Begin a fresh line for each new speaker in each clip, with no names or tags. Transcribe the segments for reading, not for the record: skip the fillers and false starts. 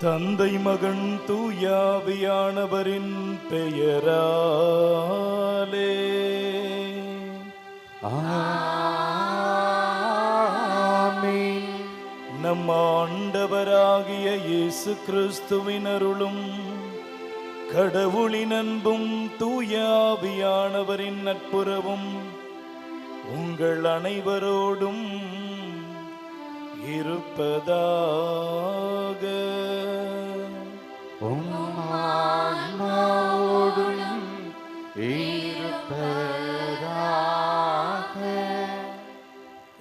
தந்தை மகன் தூயாவியானவரின் பெயராலே
ஆமென்.
நம் ஆண்டவராகிய இயேசு கிறிஸ்துவின் அருளும் கடவுளின் அன்பும் தூயாவியானவரின் நட்புறவும் உங்கள் அனைவரோடும் இருப்பதாக.
உம் ஆன்மாவோடும் இருப்பதாக.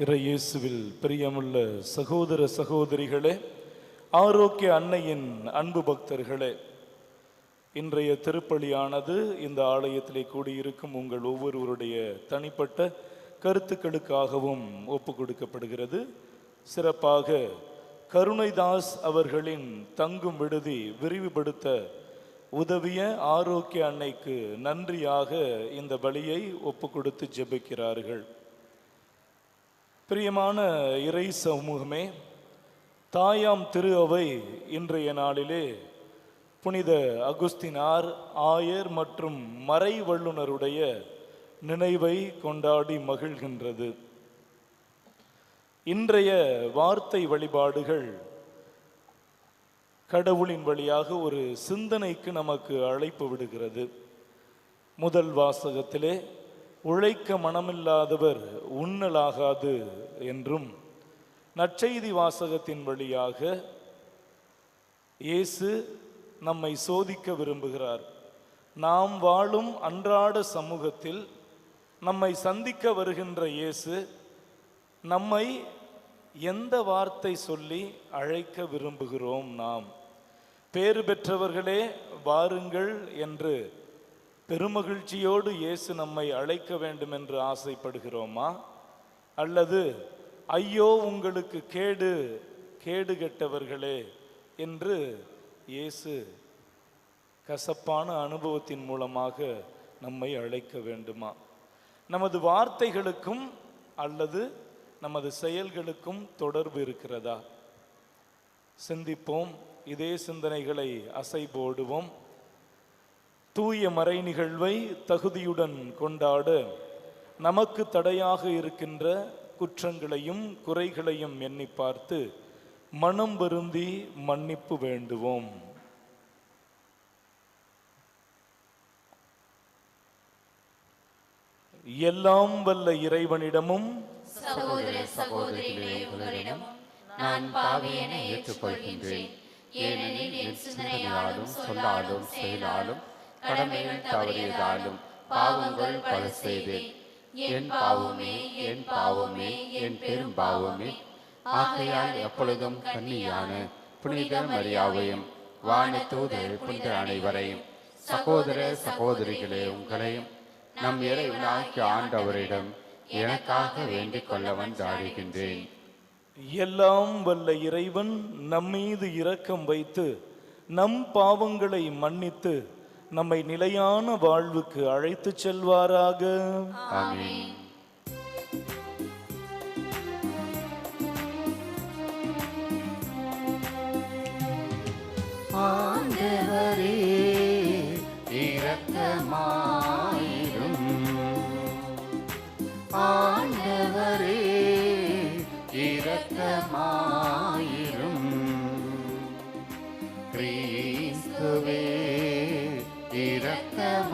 இறையேசுவில் பிரியமுள்ள சகோதர சகோதரிகளே, ஆரோக்கிய அன்னையின் அன்பு பக்தர்களே, இன்றைய திருப்பலியானது இந்த ஆலயத்திலே கூடியிருக்கும் உங்கள் ஒவ்வொருவருடைய தனிப்பட்ட கருத்துக்களுக்காகவும் ஒப்பு கொடுக்கப்படுகிறது. சிறப்பாக கருணைதாஸ் அவர்களின் தங்கும் விடுதி விரிவுபடுத்த உதவிய ஆரோக்கிய அன்னைக்கு நன்றியாக இந்த பலியை ஒப்பு கொடுத்து ஜெபிக்கிறார்கள். பிரியமான இறை சமூகமே, தாயாம் திரு அவை இன்றைய நாளிலே புனித அகுஸ்தினார் ஆயர் மற்றும் மறை வல்லுனருடைய நினைவை கொண்டாடி மகிழ்கின்றது. இன்றைய வார்த்தை வழிபாடுகள் கடவுளின் வழியாக ஒரு சிந்தனைக்கு நமக்கு அழைப்பு விடுகிறது. முதல் வாசகத்திலே உழைக்க மனமில்லாதவர் உண்ணலாகாது என்றும், நற்செய்தி வாசகத்தின் வழியாக இயேசு நம்மை சோதிக்க விரும்புகிறார். நாம் வாழும் அன்றாட சமூகத்தில் நம்மை சந்திக்க வருகின்ற இயேசு நம்மை எந்த வார்த்தை சொல்லி அழைக்க விரும்புகிறோம்? நாம் பேறு பெற்றவர்களே வாருங்கள் என்று பெருமகிழ்ச்சியோடு இயேசு நம்மை அழைக்க வேண்டும் என்று ஆசைப்படுகிறோமா? அல்லது ஐயோ உங்களுக்கு கேடு, கேடு கெட்டவர்களே என்று இயேசு கசப்பான அனுபவத்தின் மூலமாக நம்மை அழைக்க வேண்டுமா? நமது வார்த்தைகளுக்கும் அல்லது நமது செயல்களுக்கும் தொடர்பு இருக்கிறதா? சிந்திப்போம், இதே சிந்தனைகளை அசைபோடுவோம். தூய மறை நிகழ்வை தகுதியுடன் கொண்டாட நமக்கு தடையாக இருக்கின்ற குற்றங்களையும் குறைகளையும் எண்ணி பார்த்து மனம் வருந்தி மன்னிப்பு வேண்டுவோம். எல்லாம் வல்ல இறைவனிடமும்
சகோதர சகோதரிகளே, உங்களிடம் நான் பாவியனை ஏற்றுக்கொள்கின்றேன். ஏனெனில் என் சிந்தனையாலும் சொல்லாலும் செயலாலும் கடமைகள் தவறியதாலும் பாவங்கள் பல செய்தேன். என் பாவமே, என் பாவமே, என் பெரும் பாவமே. ஆகையால் எப்பொழுதும் கன்னியான புனித மரியாவையும் வானதூதர் புனித அனைவரையும் சகோதர சகோதரிகளே உங்களையும் நம் இறைவனாகிய ஆண்டவரிடம் எனக்காக வேண்டிக் கொள்ள வந்தாடுகின்றேன்.
எல்லாம் வல்ல இறைவன் நம்மீது இரக்கம் வைத்து நம் பாவங்களை மன்னித்து நம்மை நிலையான வாழ்வுக்கு அழைத்து செல்வாராக.
ஆமென்.
ஆண்டவரே இரக்கமாயிரும். ஆண்டவரே இரக்கமாயிரும். கிறிஸ்துவே இரக்கமாயிரும்.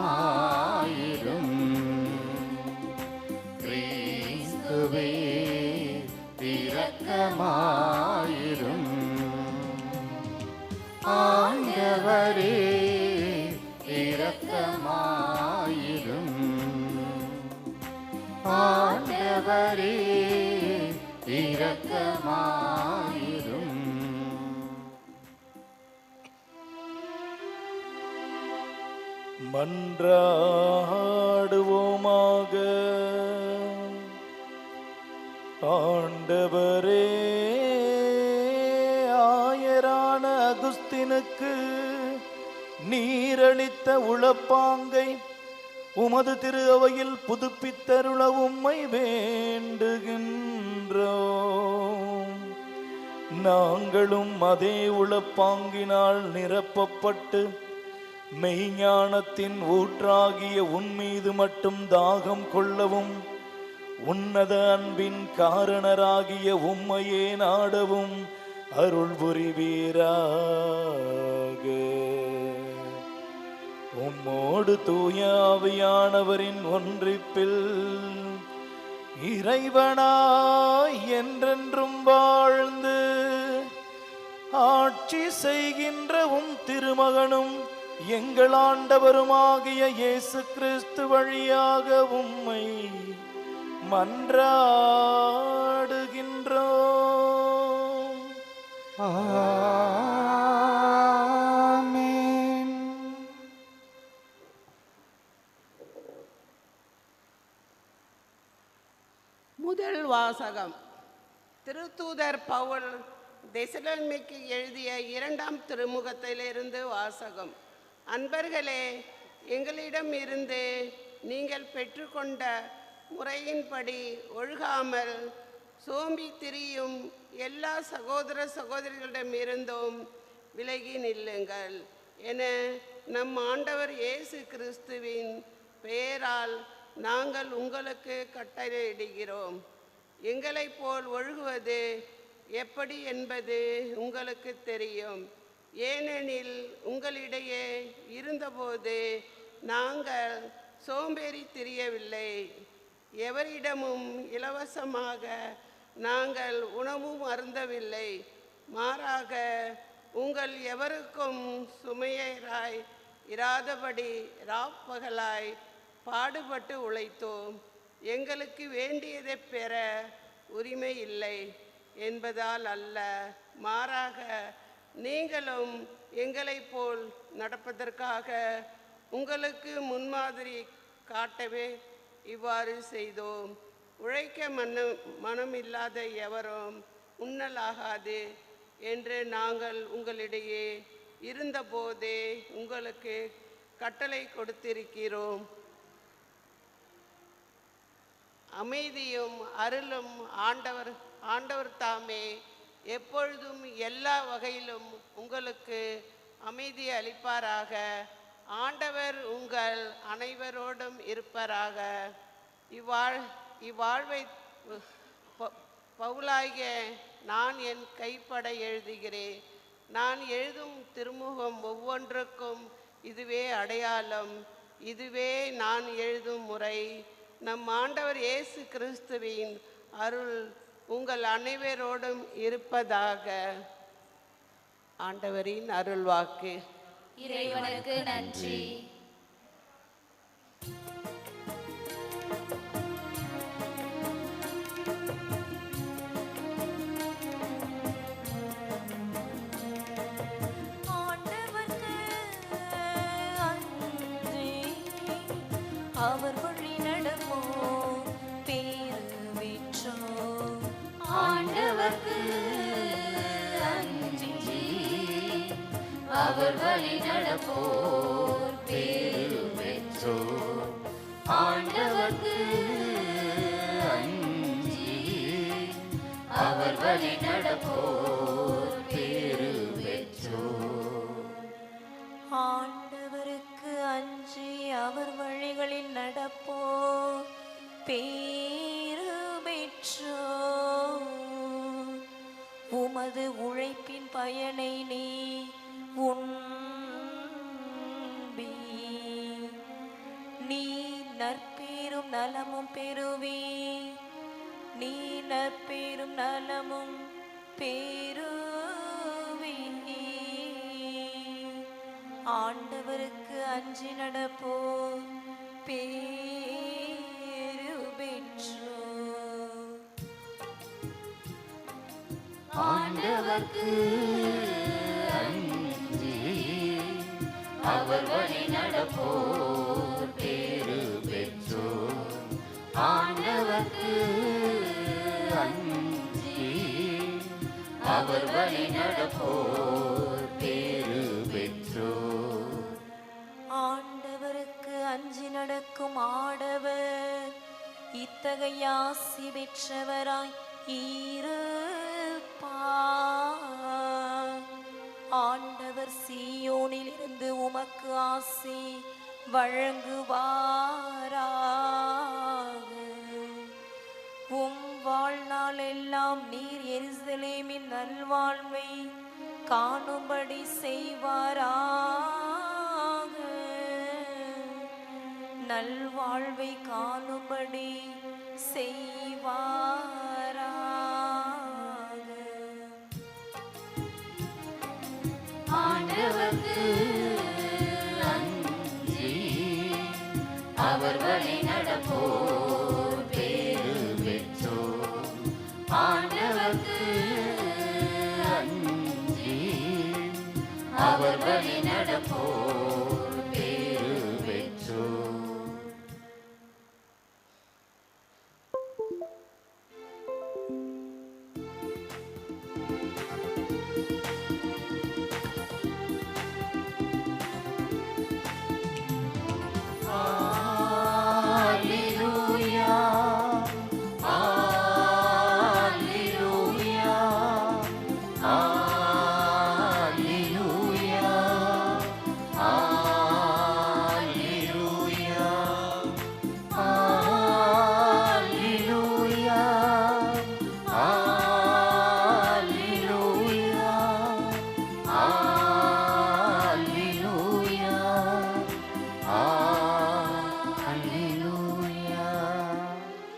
கிறிஸ்துவே இரக்கமாயிரும். ஆண்டவரே இரக்கமாயிரும். ஆண்டவரே இரக்கமாயிரும்.
மன்றாடுவோமாக. ஆண்டவரே, ஆயரான அகுஸ்தினுக்கு நீரளித்த உளப்பாங்கை உமது திரு அவையில் புதுப்பித்தருள உம்மை வேண்டுகின்றோம். நாங்களும் அதே உளப்பாங்கினால் நிரப்பப்பட்டு மெய்ஞானத்தின் ஊற்றாகிய உன்மீது மட்டும் தாகம் கொள்ளவும் உன்னத அன்பின் காரணராகிய உம்மையே நாடவும் அருள் புரிவீராக. உம்மோடு தூய ஆவியானவரின் ஒன்றிப்பில் இறைவனாய் என்றென்றும் வாழ்ந்து ஆட்சி செய்கின்ற உம் திருமகனும் எங்கள் ஆண்டவருமாகிய இயேசு கிறிஸ்து வழியாக உம்மை மன்றாடுகின்றோம்.
ஆமென்.
முதல் வாசகம். திருத்தூதர் பவுல் தெசலோனிக்கேயருக்கு எழுதிய 2ஆம் திருமுகத்திலிருந்து வாசகம். அன்பர்களே, எங்களிடம் இருந்து நீங்கள் பெற்றுக்கொண்ட முறையின்படி ஒழுகாமல் சோம்பி திரியும் எல்லா சகோதர சகோதரிகளிடமிருந்தும் விலகி நில்லுங்கள் என நம் ஆண்டவர் இயேசு கிறிஸ்துவின் பெயரால் நாங்கள் உங்களுக்கு கட்டளையிடுகிறோம். எங்களைப் போல் ஒழுகுவது எப்படி என்பது உங்களுக்கு தெரியும். ஏனெனில் உங்களிடையே இருந்தபோது நாங்கள் சோம்பேறி திரியவில்லை. எவரிடமும் இலவசமாக நாங்கள் உணவும் அருந்தவில்லை. மாறாக உங்கள் எவருக்கும் சுமையராய் இராதபடி ராப்பகலாய் பாடுபட்டு உழைத்தோம். எங்களுக்கு வேண்டியதை பெற உரிமை இல்லை என்பதால் அல்ல, மாறாக நீங்களும் எங்களைப் போல் நடப்பதற்காக உங்களுக்கு முன்மாதிரி காட்டவே இவ்வாறு செய்தோம். உழைக்க மனமில்லாத எவரும் உண்ணலாகாது என்று நாங்கள் உங்களிடையே இருந்தபோதே உங்களுக்கு கட்டளை கொடுத்திருக்கிறோம். அமைதியும் அருளும் ஆண்டவர் தாமே எப்பொழுதும் எல்லா வகையிலும் உங்களுக்கு அமைதி அளிப்பாராக. ஆண்டவர் உங்கள் அனைவரோடும் இருப்பாராக. இவ்வாழ்வை பவுலாகிய நான் என் கைப்பட எழுதுகிறேன். நான் எழுதும் திருமுகம் ஒவ்வொன்றுக்கும் இதுவே அடையாளம். இதுவே நான் எழுதும் முறை. நம் ஆண்டவர் இயேசு கிறிஸ்துவின் அருள் உங்கள் அனைவரோடும் இருப்பதாக. ஆண்டவரின் அருள்வாக்கு.
இறைவனுக்கு நன்றி.
அவர் வழி நடப்போம் பேரு பெற்றோம்.
ஆண்டவர்க்கு அஞ்சி அவர் வழி நடப்போர் பேரு பெற்றோர். ஆண்டவர்க்கு அஞ்சி அவர் வழி நடப்போர் பேரு பெற்றோர்.
ஆண்டவருக்கு அஞ்சி அவர் வழிகளில் நடப்போர் பேரு பெற்றோர். உமது உழைப்பின் பயனை நீ உண்பி. நீ நற்பேரும் நலமும் பெறுவி. நீ நற்பேரும் நலமும் பெறுவி. ஆண்டவருக்கு அஞ்சி நடப்போம் பேரு பெற்றோர்.
ஆண்டவர்க்கு அஞ்சி அவர் வழி நடப்போர் பேரு பெற்றோர். ஆண்டவர்க்கு அஞ்சி அவர் வழி நடப்போர் பேரு பெற்றோர்.
ஆண்டவருக்கு அஞ்சி நடக்கும் ஆடவர் இத்தகைய ஆசி பெற்றவராய் இருப்பார். அவர் சீயோனில் இருந்து உமக்கு ஆசி வழங்குவாராக. உம் வாழ்நாள் எல்லாம் நீர் எருசலேமின் நல்வாழ்வை காணும்படி செய்வாராக. நல்வாழ்வை காணும்படி செய்வாராக.
ஆண்டவர்க்கு அஞ்சி அவர் வழி நடப்போர் பேறு பெற்றோர். ஆண்டவர்க்கு அஞ்சி அவர் வழி நடப்போர் பேறு பெற்றோர்.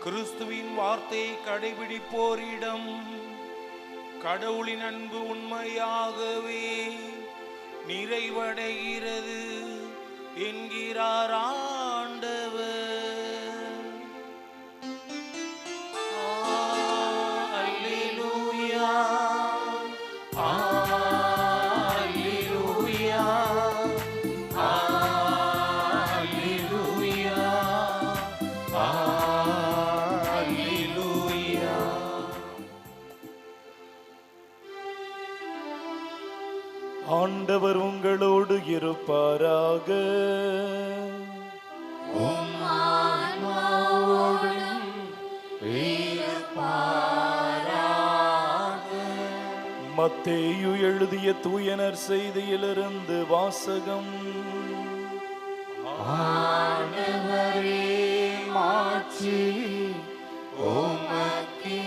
கிறிஸ்துவின் வார்த்தையை கடைபிடிப்போரிடம் கடவுளின் அன்பு உண்மையாகவே நிறைவடைகிறது என்கிறார் ஆண்டவர். அல்லேலூயா, அல்லேலூயா, அல்லேலூயா, அல்லேலூயா. ஆண்டவர் உங்களோடு இருப்பாராக. மத்தேயு எழுதிய தூயனர் செய்தியிலிருந்து வாசகம்.
ஆண்டவரே மாட்சி உமக்கே.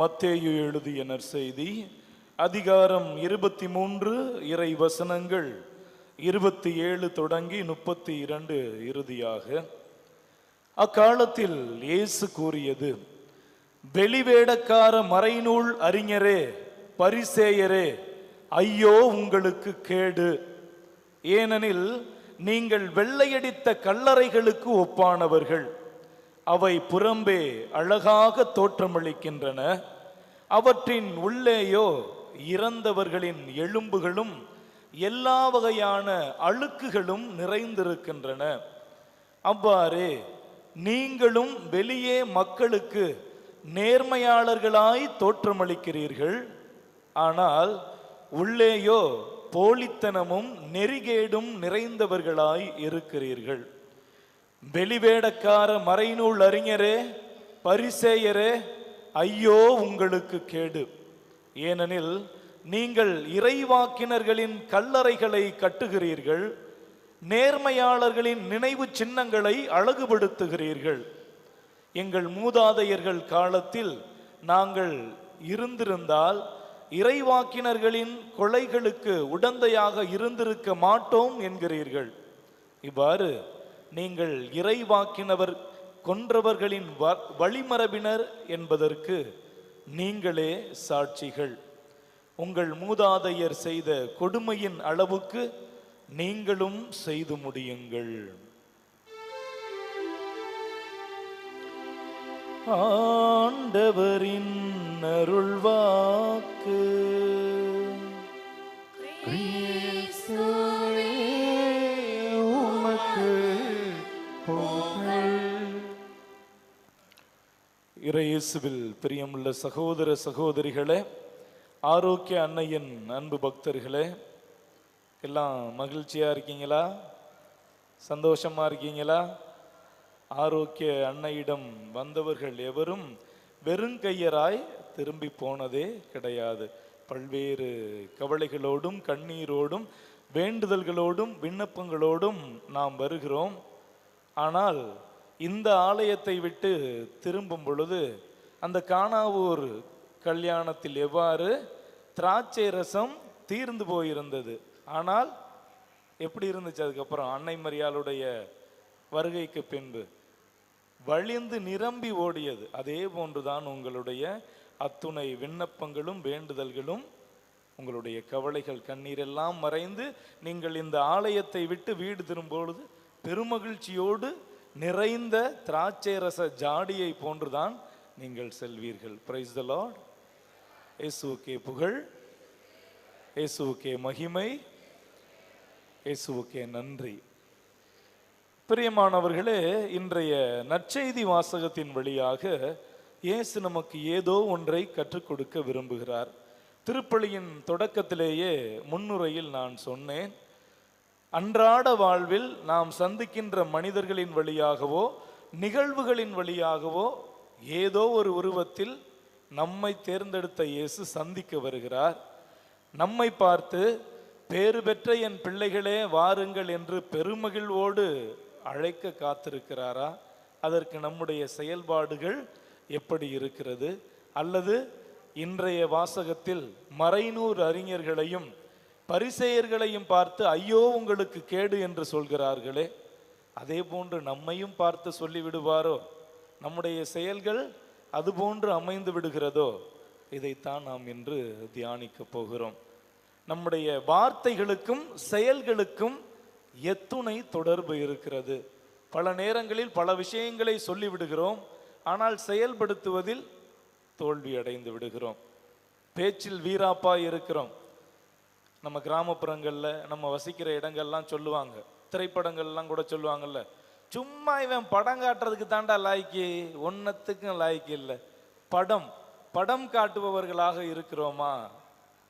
மத்தேயு எழுதிய நற்செய்தி அதிகாரம் 23 இறை வசனங்கள் 27 தொடங்கி 32 இறுதியாக. அக்காலத்தில் இயேசு கூறியது, வெளிவேடக்கார மறைநூல் அறிஞரே, பரிசேயரே, ஐயோ உங்களுக்கு கேடு! ஏனெனில் நீங்கள் வெள்ளையடித்த கல்லறைகளுக்கு ஒப்பானவர்கள். அவை புறம்பே அழகாக தோற்றமளிக்கின்றன, அவற்றின் உள்ளேயோ இறந்தவர்களின் எலும்புகளும் எல்லா வகையான அழுக்குகளும் நிறைந்திருக்கின்றன. அவ்வாறே நீங்களும் வெளியே மக்களுக்கு நேர்மையாளர்களாய் தோற்றமளிக்கிறீர்கள், ஆனால் உள்ளேயோ போலித்தனமும் நெறிகேடும் நிறைந்தவர்களாய் இருக்கிறீர்கள். வெளிவேடக்கார மறைநூல் அறிஞரே, பரிசேயரே, ஐயோ உங்களுக்கு கேடு! ஏனெனில் நீங்கள் இறைவாக்கினர்களின் கல்லறைகளை கட்டுகிறீர்கள், நேர்மையாளர்களின் நினைவு சின்னங்களை அழகுபடுத்துகிறீர்கள். எங்கள் மூதாதையர்கள் காலத்தில் நாங்கள் இருந்திருந்தால் இறைவாக்கினர்களின் கொலைகளுக்கு உடந்தையாக இருந்திருக்க மாட்டோம் என்கிறீர்கள். இவ்வாறு நீங்கள் இறைவாக்கினவர் கொன்றவர்களின் வழிமரபினர் என்பதற்கு நீங்களே சாட்சிகள். உங்கள் மூதாதையர் செய்த கொடுமையின் அளவுக்கு நீங்களும் செய்து முடியுங்கள். ஆண்டவரின் அருள்வாக்கு.
கிறிஸ்துவே உமக்கு புகழ்.
இறையேசுவில் பிரியமுள்ள சகோதர சகோதரிகளே, ஆரோக்கிய அன்னையின் அன்பு பக்தர்களே, எல்லாம் மகிழ்ச்சியா இருக்கீங்களா? சந்தோஷமா இருக்கீங்களா? ஆரோக்கிய அன்னையிடம் வந்தவர்கள் எவரும் வெறுங்கையராய் திரும்பி போனதே கிடையாது. பல்வேறு கவலைகளோடும் கண்ணீரோடும் வேண்டுதல்களோடும் விண்ணப்பங்களோடும் நாம் வருகிறோம். ஆனால் இந்த ஆலயத்தை விட்டு திரும்பும் பொழுது அந்த கானாவூர் கல்யாணத்தில் எவ்வாறு திராட்சை ரசம் தீர்ந்து போயிருந்தது, ஆனால் எப்படி இருந்துச்சு அதுக்கப்புறம் அன்னை மரியாளுடைய வருகைக்கு பின்பு வழிந்து நிரம்பி ஓடியது. அதே போன்றுதான் உங்களுடைய அத்துணை விண்ணப்பங்களும் வேண்டுதல்களும், உங்களுடைய கவலைகள் கண்ணீரெல்லாம் மறைந்து நீங்கள் இந்த ஆலயத்தை விட்டு வீடு திரும்பொழுது பெருமகிழ்ச்சியோடு நிறைந்த திராட்சை ரச ஜாடியை போன்றுதான் நீங்கள் செல்வீர்கள். Praise the Lord. இயேசுவுக்கே புகழ், இயேசுவுக்கே மகிமை, இயேசுவுக்கே நன்றி. பிரியமானவர்களே, இன்றைய நற்செய்தி வாசகத்தின் வழியாக இயேசு நமக்கு ஏதோ ஒன்றை கற்றுக் கொடுக்க விரும்புகிறார். திருப்பலியின் தொடக்கத்திலேயே முன்னுரையில் நான் சொன்னேன், அன்றாட வாழ்வில் நாம் சந்திக்கின்ற மனிதர்களின் வழியாகவோ நிகழ்வுகளின் வழியாகவோ ஏதோ ஒரு உருவத்தில் நம்மை தேர்ந்தெடுத்த இயேசு சந்திக்க வருகிறார். நம்மை பார்த்து பேறு பெற்ற என் பிள்ளைகளே வாருங்கள் என்று பெருமகிழ்வோடு அழைக்க காத்திருக்கிறாரா? அதற்கு நம்முடைய செயல்பாடுகள் எப்படி இருக்கிறது? அல்லது இன்றைய வாசகத்தில் மறைநூறு அறிஞர்களையும் பரிசேயர்களையும் பார்த்து ஐயோ உங்களுக்கு கேடு என்று சொல்கிறார்களே, அதே போன்று நம்மையும் பார்த்து சொல்லிவிடுவாரோ? நம்முடைய செயல்கள் அதுபோன்று அமைந்து விடுகிறதோ? இதைத்தான் நாம் இன்று தியானிக்க போகிறோம். நம்முடைய வார்த்தைகளுக்கும் செயல்களுக்கும் எத்துணை தொடர்பு இருக்கிறது. பல நேரங்களில் பல விஷயங்களை சொல்லிவிடுகிறோம், ஆனால் செயல்படுத்துவதில் தோல்வி அடைந்து விடுகிறோம். பேச்சில் வீராப்பா இருக்கிறோம். நம்ம கிராமப்புறங்களில் நம்ம வசிக்கிற இடங்கள்லாம் சொல்லுவாங்க, திரைப்படங்கள்லாம் கூட சொல்லுவாங்கல்ல, சும்மா இவன் படம் காட்டுறதுக்கு தாண்டா லாய்க்கு, ஒன்னத்துக்கும் லாய்க்கு இல்லை. படம் காட்டுபவர்களாக இருக்கிறோமா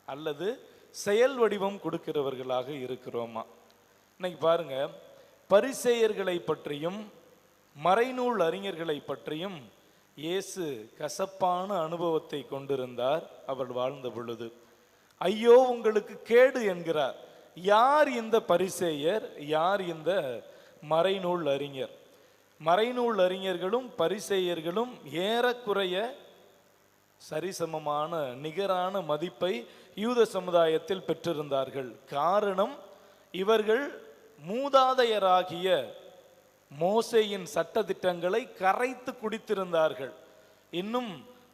அல்லது செயல் வடிவம் கொடுக்கிறவர்களாக இருக்கிறோமா? இன்னைக்கு பாருங்க, பரிசேயர்களை பற்றியும் மறைநூல் அறிஞர்களை பற்றியும் இயேசு கசப்பான அனுபவத்தை கொண்டிருந்தார் அவர் வாழ்ந்த பொழுது. ஐயோ உங்களுக்கு கேடு என்கிறார். யார் இந்த பரிசேயர், யார் இந்த மறைநூல் அறிஞர்? மறைநூல் அறிஞர்களும் பரிசேயர்களும் ஏறக்குறைய சரிசமமான நிகரான மதிப்பை யூத சமுதாயத்தில் பெற்றிருந்தார்கள். காரணம், இவர்கள் மூதாதையராகிய மோசேயின் சட்டதிட்டங்களை கரைத்து குடித்திருந்தார்கள். இன்னும்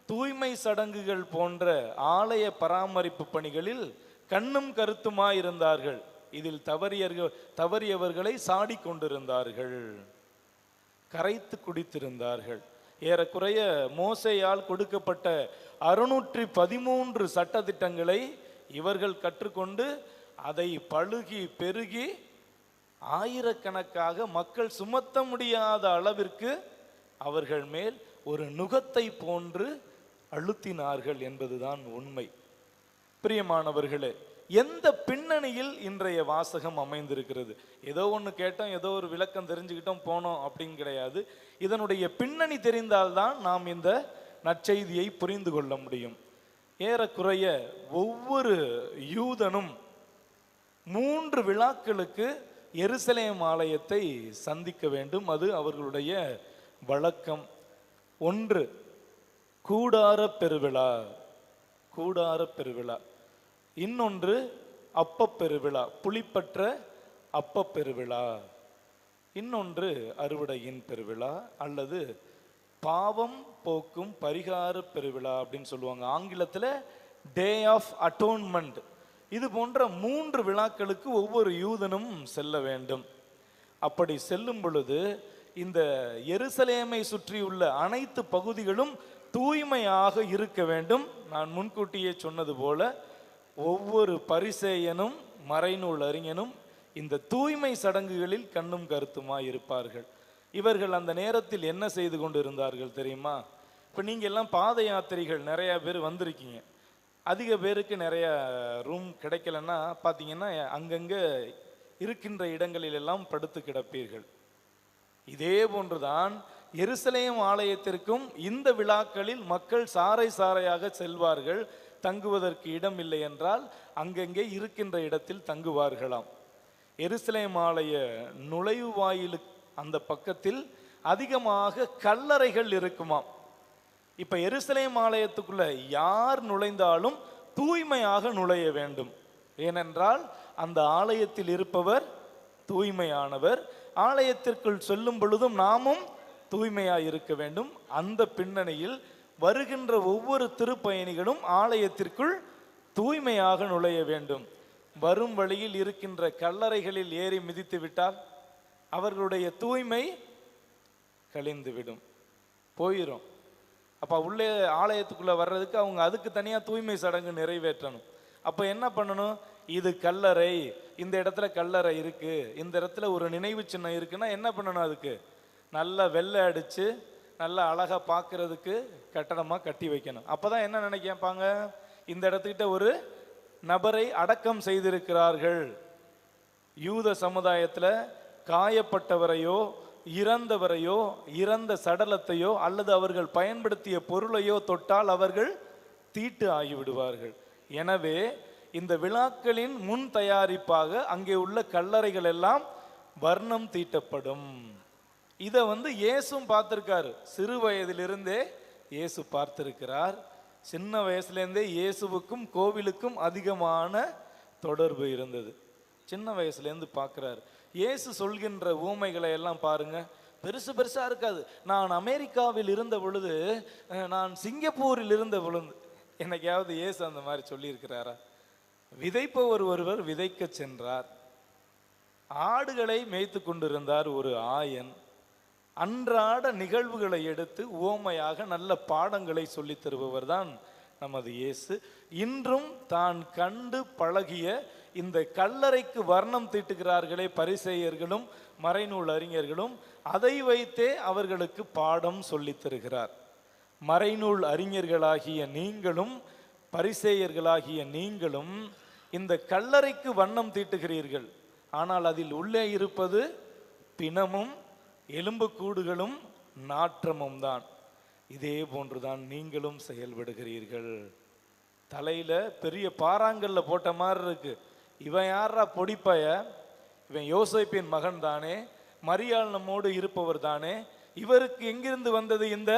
தூய்மை சடங்குகள் போன்ற ஆலய பராமரிப்பு பணிகளில் கண்ணும் கருத்துமாயிருந்தார்கள். இதில் தவறியவர்களை சாடி கொண்டிருந்தார்கள், கரைத்து குடித்திருந்தார்கள். ஏறக்குறைய மோசேயால் கொடுக்கப்பட்ட 613 சட்டதிட்டங்களை இவர்கள் கற்றுக்கொண்டு அதை பழுகி பெருகி ஆயிரக்கணக்காக மக்கள் சுமத்த முடியாத அளவிற்கு அவர்கள் மேல் ஒரு நுகத்தை போன்று அழுத்தினார்கள் என்பதுதான் உண்மை. பிரியமானவர்களே, எந்த பின்னணியில் இன்றைய வாசகம் அமைந்திருக்கிறது? ஏதோ ஒன்று கேட்டோம், ஏதோ ஒரு விளக்கம் தெரிஞ்சுக்கிட்டோம் போனோம் அப்படின்னு கிடையாது. இதனுடைய பின்னணி தெரிந்தால்தான் நாம் இந்த நற்செய்தியை புரிந்து கொள்ள முடியும். ஏறக்குறைய ஒவ்வொரு யூதனும் 3 விழாக்களுக்கு எருசலேம் ஆலயத்தை சந்திக்க வேண்டும். அது அவர்களுடைய வழக்கம். 1 கூடார பெருவிழா, கூடார பெருவிழா. இன்னொன்று அப்பப்பெருவிழா, புளிப்பற்ற அப்பப்பெருவிழா. இன்னொன்று அறுவடையின் பெருவிழா அல்லது பாவம் போக்கும் பரிகார பெருவிழா அப்படின்னு சொல்லுவாங்க. ஆங்கிலத்தில் டே ஆஃப் அட்டோன்மெண்ட். இது போன்ற 3 விழாக்களுக்கு ஒவ்வொரு யூதனும் செல்ல வேண்டும். அப்படி செல்லும் பொழுது இந்த எருசலேமை சுற்றியுள்ள அனைத்து பகுதிகளும் தூய்மையாக இருக்க வேண்டும். நான் முன்கூட்டியே சொன்னது போல ஒவ்வொரு பரிசேயனும் மறைநூல் அறிஞனும் இந்த தூய்மை சடங்குகளில் கண்ணும் கருத்துமாய் இருப்பார்கள். இவர்கள் அந்த நேரத்தில் என்ன செய்து கொண்டு இருந்தார்கள் தெரியுமா? இப்போ நீங்கள் எல்லாம் பாத யாத்திரைகள் நிறைய பேர் வந்திருக்கீங்க. அதிக பேருக்கு நிறைய ரூம் கிடைக்கலன்னா பார்த்தீங்கன்னா அங்கங்கே இருக்கின்ற இடங்களில் எல்லாம் படுத்து கிடப்பீர்கள். இதே போன்றுதான் எருசலேம் ஆலயத்திற்கும் இந்த விழாக்களில் மக்கள் சாறை சாறையாக செல்வார்கள். தங்குவதற்கு இடம் இல்லை என்றால் அங்கங்கே இருக்கின்ற இடத்தில் தங்குவார்களாம். எருசலேம் ஆலய நுழைவு வாயிலுக்கு அந்த பக்கத்தில் அதிகமாக கல்லறைகள் இருக்குமாம். இப்ப எருசலேம் ஆலயத்துக்குள்ள யார் நுழைந்தாலும் தூய்மையாக நுழைய வேண்டும். ஏனென்றால் அந்த ஆலயத்தில் இருப்பவர் தூய்மையானவர். ஆலயத்திற்குள் செல்லும் பொழுதும் நாமும் தூய்மையாக இருக்க வேண்டும். அந்த பின்னணியில் வருகின்ற ஒவ்வொரு திருப்பயணிகளும் ஆலயத்திற்குள் தூய்மையாக நுழைய வேண்டும். வரும் வழியில் இருக்கின்ற கல்லறைகளில் ஏறி மிதித்து விட்டால் அவர்களுடைய தூய்மை கழிந்துவிடும், போயிடும். அப்போ உள்ளே ஆலயத்துக்குள்ளே வர்றதுக்கு அவங்க அதுக்கு தனியாக தூய்மை சடங்கு நிறைவேற்றணும். அப்போ என்ன பண்ணணும்? இது கல்லறை, இந்த இடத்துல கல்லறை இருக்குது, இந்த இடத்துல ஒரு நினைவு சின்னம் இருக்குன்னா என்ன பண்ணணும்? அதுக்கு நல்லா வெள்ளை அடித்து நல்லா அழகாக பார்க்கறதுக்கு கட்டடமாக கட்டி வைக்கணும். அப்போ தான் என்ன நினைக்கப்பாங்க? இந்த இடத்துக்கிட்ட ஒரு நபரை அடக்கம் செய்திருக்கிறார்கள். யூத சமுதாயத்தில் காயப்பட்டவரையோ இறந்தவரையோ இறந்த சடலத்தையோ அல்லது அவர்கள் பயன்படுத்திய பொருளையோ தொட்டால் அவர்கள் தீட்டு ஆகிவிடுவார்கள். எனவே இந்த விழாக்களின் முன் தயாரிப்பாக அங்கே உள்ள கல்லறைகள் எல்லாம் வர்ணம் தீட்டப்படும். இதை இயேசும் பார்த்திருக்காரு. சிறு வயதிலிருந்தே இயேசு பார்த்திருக்கிறார். சின்ன வயசுலேருந்தே இயேசுவுக்கும் கோவிலுக்கும் அதிகமான தொடர்பு இருந்தது. சின்ன வயசுலேருந்து பார்க்குறாரு. இயேசு சொல்கின்ற ஊமைகளை எல்லாம் பாருங்க, பெருசு பெருசாக இருக்காது. நான் அமெரிக்காவில் இருந்த பொழுது, நான் சிங்கப்பூரில் இருந்த பொழுது, என்னைக்காவது இயேசு அந்த மாதிரி சொல்லியிருக்கிறாரா? விதைப்பவர் ஒருவர் விதைக்க சென்றார். ஆடுகளை மேய்த்து கொண்டிருந்தார் ஒரு ஆயன். அன்றாட நிகழ்வுகளை எடுத்து ஓமையாக நல்ல பாடங்களை சொல்லி தருபவர் தான் நமது இயேசு. இன்றும் தான் கண்டு பழகிய இந்த கல்லறைக்கு வர்ணம் தீட்டுகிறார்களே பரிசேயர்களும் மறைநூல் அறிஞர்களும், அதை வைத்தே அவர்களுக்கு பாடம் சொல்லி தருகிறார். மறைநூல் அறிஞர்களாகிய நீங்களும் பரிசேயர்களாகிய நீங்களும் இந்த கல்லறைக்கு வண்ணம் தீட்டுகிறீர்கள். ஆனால் அதில் உள்ளே இருப்பது பிணமும் எலும்புக்கூடுகளும் நாற்றமும் தான். இதே போன்றுதான் நீங்களும் செயல்படுகிறீர்கள். தலையில பெரிய பாறாங்கல்ல போட்ட மாதிரி இருக்கு. இவன் யாரா பொடிப்பைய? இவன் யோசேப்பின் மகன் தானே, மரியாள் நம்மோடு இருப்பவர் தானே, இவருக்கு எங்கிருந்து வந்தது இந்த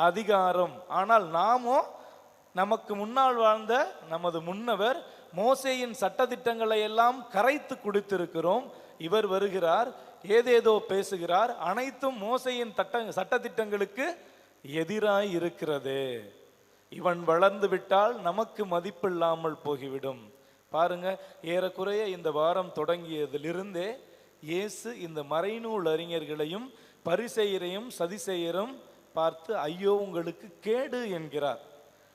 அதிகாரம்? ஆனால் நாமோ நமக்கு முன்னால் வாழ்ந்த நமது முன்னவர் மோசேயின் சட்டதிட்டங்களை எல்லாம் கரைத்து குடித்திருக்கிறோம். இவர் வருகிறார், ஏதேதோ பேசுகிறார், அனைத்தும் மோசேயின் சட்டதிட்டங்களுக்கு எதிராய் இருக்கிறது. இவன் வளர்ந்து விட்டால் நமக்கு மதிப்பில்லாமல் போய்விடும். பாருங்க, ஏறக்குறைய இந்த வாரம் தொடங்கியதிலிருந்தே இயேசு இந்த மறைநூல் அறிஞர்களையும் பரிசேயரையும் சதிசேயரும் பார்த்து ஐயோ உங்களுக்கு கேடு என்கிறார்.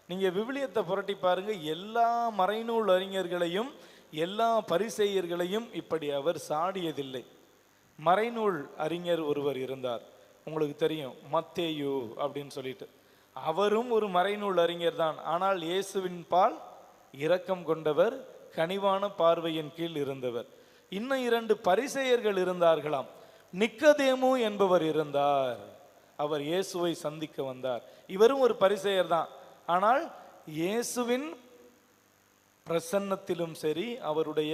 நீங்க விவிலியத்தை புரட்டி பாருங்க, எல்லா மறைநூல் அறிஞர்களையும் எல்லா பரிசேயர்களையும் இப்படி அவர் சாடியதில்லை. மறைநூல் அறிஞர் ஒருவர் இருந்தார், உங்களுக்கு தெரியும், மத்தேயு அப்படின்னு சொல்லிட்டு. அவரும் ஒரு மறைநூல் அறிஞர் தான். ஆனால் இயேசுவின் பால் இரக்கம் கொண்டவர், கனிவான பார்வையின் கீழ் இருந்தவர். இன்னும் 2 பரிசேயர்கள் இருந்தார்களாம். நிக்கதேமு என்பவர் இருந்தார். அவர் இயேசுவை சந்திக்க வந்தார். இவரும் ஒரு பரிசேயர் தான். ஆனால் இயேசுவின் பிரசன்னத்திலும் சரி அவருடைய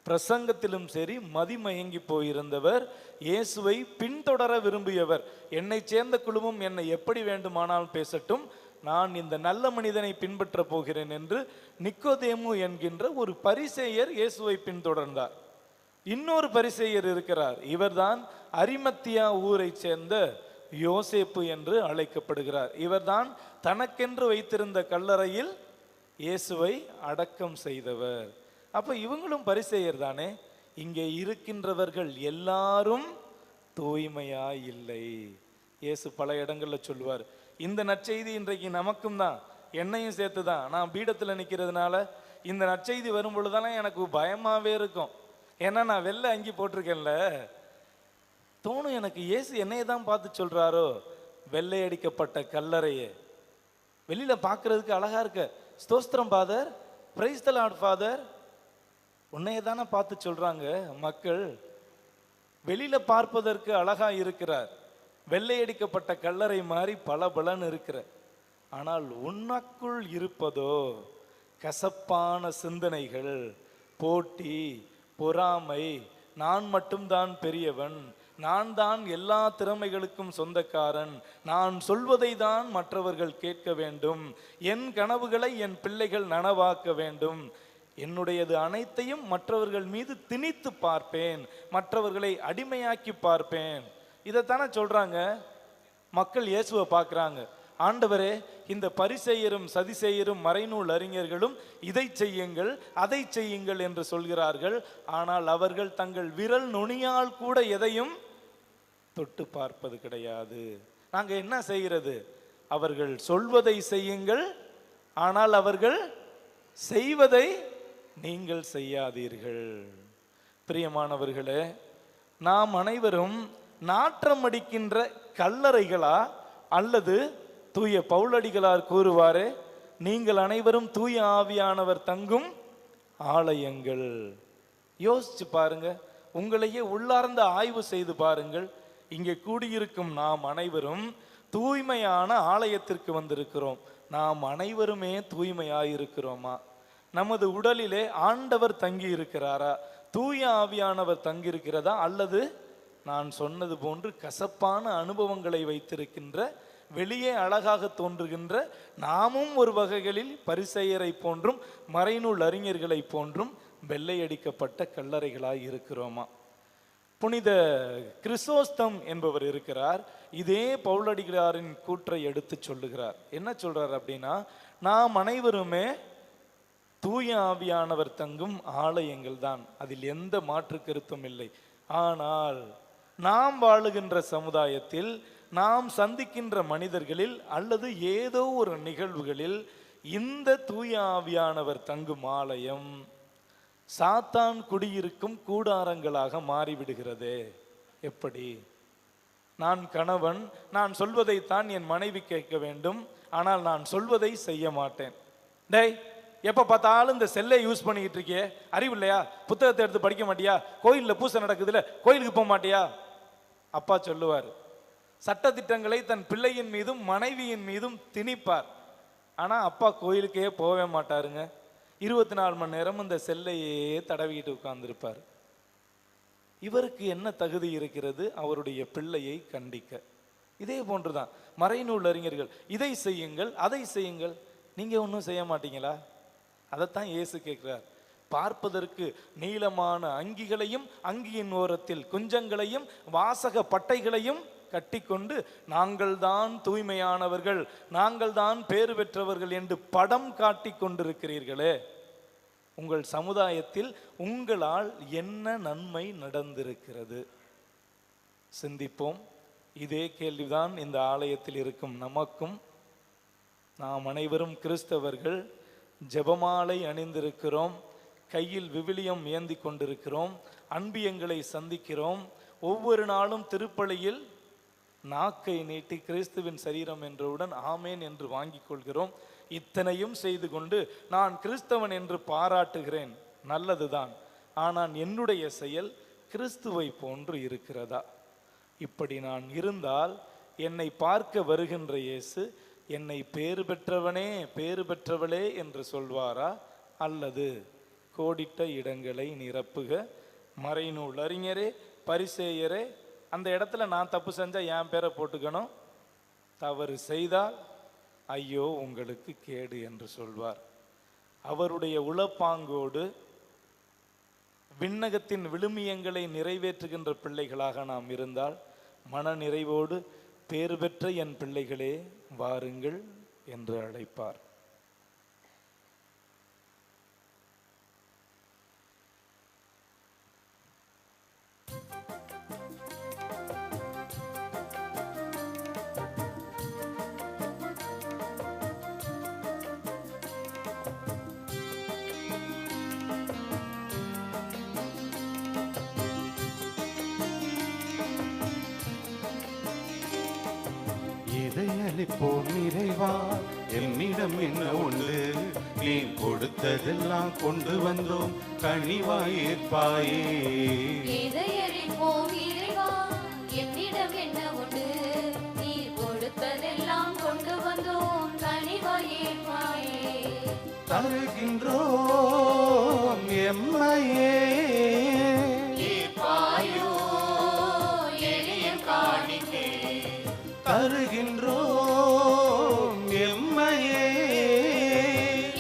பிரசங்கத்திலும் சரி மதிமயங்கி போயிருந்தவர். இயேசுவை பின்தொடர விரும்பியவர். என்னை சேர்ந்த குழுமம் என்னை எப்படி வேண்டுமானால் பேசட்டும், நான் இந்த நல்ல மனிதனை பின்பற்ற போகிறேன் என்று நிக்கோதேமு என்கின்ற ஒரு பரிசேயர் இயேசுவை பின்தொடர்ந்தார். இன்னொரு பரிசேயர் இருக்கிறார். இவர்தான் அரிமத்தியா ஊரை சேர்ந்த யோசேப்பு என்று அழைக்கப்படுகிறார். இவர்தான் தனக்கென்று வைத்திருந்த கல்லறையில் இயேசுவை அடக்கம் செய்தவர். அப்ப இவங்களும் பரிசேயர் தானே. இங்கே இருக்கின்றவர்கள் எல்லாரும் தூய்மையா இல்லை. இயேசு பல இடங்கள்ல சொல்வார், இந்த நற்செய்தி இன்றைக்கு நமக்கும் தான், என்னையும் சேர்த்து தான். நான் பீடத்தில் நிற்கிறதுனால இந்த நற்செய்தி வரும் பொழுதெல்லாம் எனக்கு பயமாவே இருக்கும். ஏன்னா நான் வெள்ளை அங்கி போட்டிருக்கேன்ல, தோணும் எனக்கு இயேசு என்னையை தான் பார்த்து சொல்றாரோ. வெள்ளை அடிக்கப்பட்ட கல்லறையே வெளியில பார்க்கறதுக்கு அழகா இருக்க, ஸ்தோத்திரம் father, praise the Lord father, உன்னைய தானே பார்த்து சொல்றாங்க மக்கள். வெளியில பார்ப்பதற்கு அழகா இருக்கிறார், வெள்ளையடிக்கப்பட்ட கல்லறை மாதிரி பல இருக்கிற, ஆனால் உனக்குள் இருப்பதோ கசப்பான சிந்தனைகள், போட்டி, பொறாமை, நான் மட்டும்தான் பெரியவன், நான் தான் எல்லா திறமைகளுக்கும் சொந்தக்காரன், நான் சொல்வதை தான் மற்றவர்கள் கேட்க வேண்டும், என் கனவுகளை என் பிள்ளைகள் நனவாக்க வேண்டும், என்னுடையது அனைத்தையும் மற்றவர்கள் மீது திணித்து பார்ப்பேன், மற்றவர்களை அடிமையாக்கி பார்ப்பேன். இதைத்தானே சொல்றாங்க மக்கள். இயேசுவை பார்க்குறாங்க, ஆண்டவரே இந்த பரிசேயரும் சதிசேயரும் மறைநூல் அறிஞர்களும் இதை செய்யுங்கள் அதை செய்யுங்கள் என்று சொல்கிறார்கள். ஆனால் அவர்கள் தங்கள் விரல் நுனியால் கூட எதையும் தொட்டு பார்ப்பது கிடையாது. நாங்க என்ன செய்கிறது? அவர்கள் சொல்வதை செய்யுங்கள், ஆனால் அவர்கள் செய்வதை நீங்கள் செய்யாதீர்கள். பிரியமானவர்களே, நாம் அனைவரும் நாற்றம் அடிக்கின்ற கல்லறைகளா அல்லது தூய பவுலடிகளார் கூறுவாரே, நீங்கள் அனைவரும் தூய ஆவியானவர் தங்கும் ஆலயங்கள். யோசிச்சு பாருங்க, உங்களையே உள்ளார்ந்த ஆய்வு செய்து பாருங்கள். இங்கே கூடியிருக்கும் நாம் அனைவரும் தூய்மையான ஆலயத்திற்கு வந்திருக்கிறோம். நாம் அனைவருமே தூய்மையாயிருக்கிறோமா? நமது உடலிலே ஆண்டவர் தங்கி இருக்கிறாரா? தூய ஆவியானவர் தங்கி இருக்கிறதா? அல்லது நான் சொன்னது போன்று கசப்பான அனுபவங்களை வைத்திருக்கின்ற, வெளியே அழகாக தோன்றுகின்ற, நாமும் ஒரு வகைகளில் பரிசேயரை போன்றும் மறைநூல் அறிஞர்களை போன்றும் வெள்ளையடிக்கப்பட்ட கல்லறைகளாய் இருக்கிறோமா? புனித கிறிசோஸ்தம் என்பவர் இருக்கிறார். இதே பவுலடிகளாரின் கூற்றை எடுத்து சொல்லுகிறார். என்ன சொல்றார் அப்படின்னா, நாம் அனைவருமே தூய ஆவியானவர் தங்கும் ஆலயங்கள் தான், அதில் எந்த மாற்று கருத்தும் இல்லை. ஆனால் நாம் வாழுகின்ற சமுதாயத்தில், நாம் சந்திக்கின்ற மனிதர்களில் அல்லது ஏதோ ஒரு நிகழ்வுகளில் இந்த தூய ஆவியானவர் தங்கும் ஆலயம் சாத்தான் குடியிருக்கும் கூடாரங்களாக மாறிவிடுகிறது. எப்படி? நான் கணவன், நான் சொல்வதைத்தான் என் மனைவி கேட்க வேண்டும், ஆனால் நான் சொல்வதை செய்ய மாட்டேன். டேய், எப்போ பார்த்தாலும் இந்த செல்லை யூஸ் பண்ணிக்கிட்டு இருக்கியே, அறிவு இல்லையா? புத்தகத்தை எடுத்து படிக்க மாட்டியா? கோயிலில் பூசை நடக்குதுல, கோயிலுக்கு போக மாட்டியா? அப்பா சொல்லுவார். சட்டத்திட்டங்களை தன் பிள்ளையின் மீதும் மனைவியின் மீதும் திணிப்பார். ஆனால் அப்பா கோயிலுக்கே போகவே மாட்டாருங்க. 24 மணி நேரம் இந்த செல்லையே தடவிட்டு உட்கார்ந்துருப்பார். இவருக்கு என்ன தகுதி இருக்கிறது அவருடைய பிள்ளையை கண்டிக்க? இதே போன்றுதான் மறைநூல் அறிஞர்கள் இதை செய்யுங்கள் அதை செய்யுங்கள், நீங்க ஒன்றும் செய்ய மாட்டீங்களா? அதைத்தான் இயேசு கேட்கிறார். பார்ப்பதற்கு நீளமான அங்கிகளையும் அங்கியின் ஓரத்தில் குஞ்சங்களையும் வாசக பட்டைகளையும் கட்டிக்கொண்டு நாங்கள் தான் தூய்மையானவர்கள், நாங்கள் தான் பேறு பெற்றவர்கள் என்று படம் காட்டி கொண்டிருக்கிறீர்களே, உங்கள் சமுதாயத்தில் உங்களால் என்ன நன்மை நடந்திருக்கிறது? சிந்திப்போம். இதே கேள்விதான் இந்த ஆலயத்தில் இருக்கும் நமக்கும். நாம் அனைவரும் கிறிஸ்தவர்கள், ஜெபமாலை அணிந்திருக்கிறோம், கையில் விவிலியம் ஏந்தி கொண்டிருக்கிறோம், அன்பியங்களை சந்திக்கிறோம், ஒவ்வொரு நாளும் திருப்பலியில் நாக்கை நீட்டி கிறிஸ்துவின் சரீரம் என்றவுடன் ஆமேன் என்று வாங்கிக் கொள்கிறோம். இத்தனையும் செய்து கொண்டு நான் கிறிஸ்தவன் என்று பாராட்டுகிறேன், நல்லதுதான். ஆனால் என்னுடைய செயல் கிறிஸ்துவை போன்று இருக்கிறதா? இப்படி நான் இருந்தால் என்னை பார்க்க வருகின்ற இயேசு என்னை பேறு பெற்றவனே பேறு பெற்றவளே என்று சொல்வாரா? அல்லது கோடிட்ட இடங்களை நிரப்புக, மறைநூல் அறிஞரே பரிசேயரே, அந்த இடத்துல நான் தப்பு செஞ்சா என் பேரை போட்டுக்கணும், தவறு செய்தால் ஐயோ உங்களுக்கு கேடு என்று சொல்வார். அவருடைய உளப்பாங்கோடு விண்ணகத்தின் விழுமியங்களை நிறைவேற்றுகின்ற பிள்ளைகளாக நாம் இருந்தால், மன நிறைவோடு பேறு பெற்ற என் பிள்ளைகளே வாருங்கள் என்று அழைப்பார்.
அளிப்போம் நிறைவா, என்னிடம் என்ன உண்டு, நீ கொடுத்ததெல்லாம் கொண்டு வந்தோம், கனிவாய் ஏற்பாயே.
எதை அளிப்போம் இறைவா, என்னிடம் என்ன உண்டு,
தருகின்றோம் எம்மையே.
ஈர்ப்பாயோ எளிய காணிக்கை,
தருகின்றோம் எம்மையே.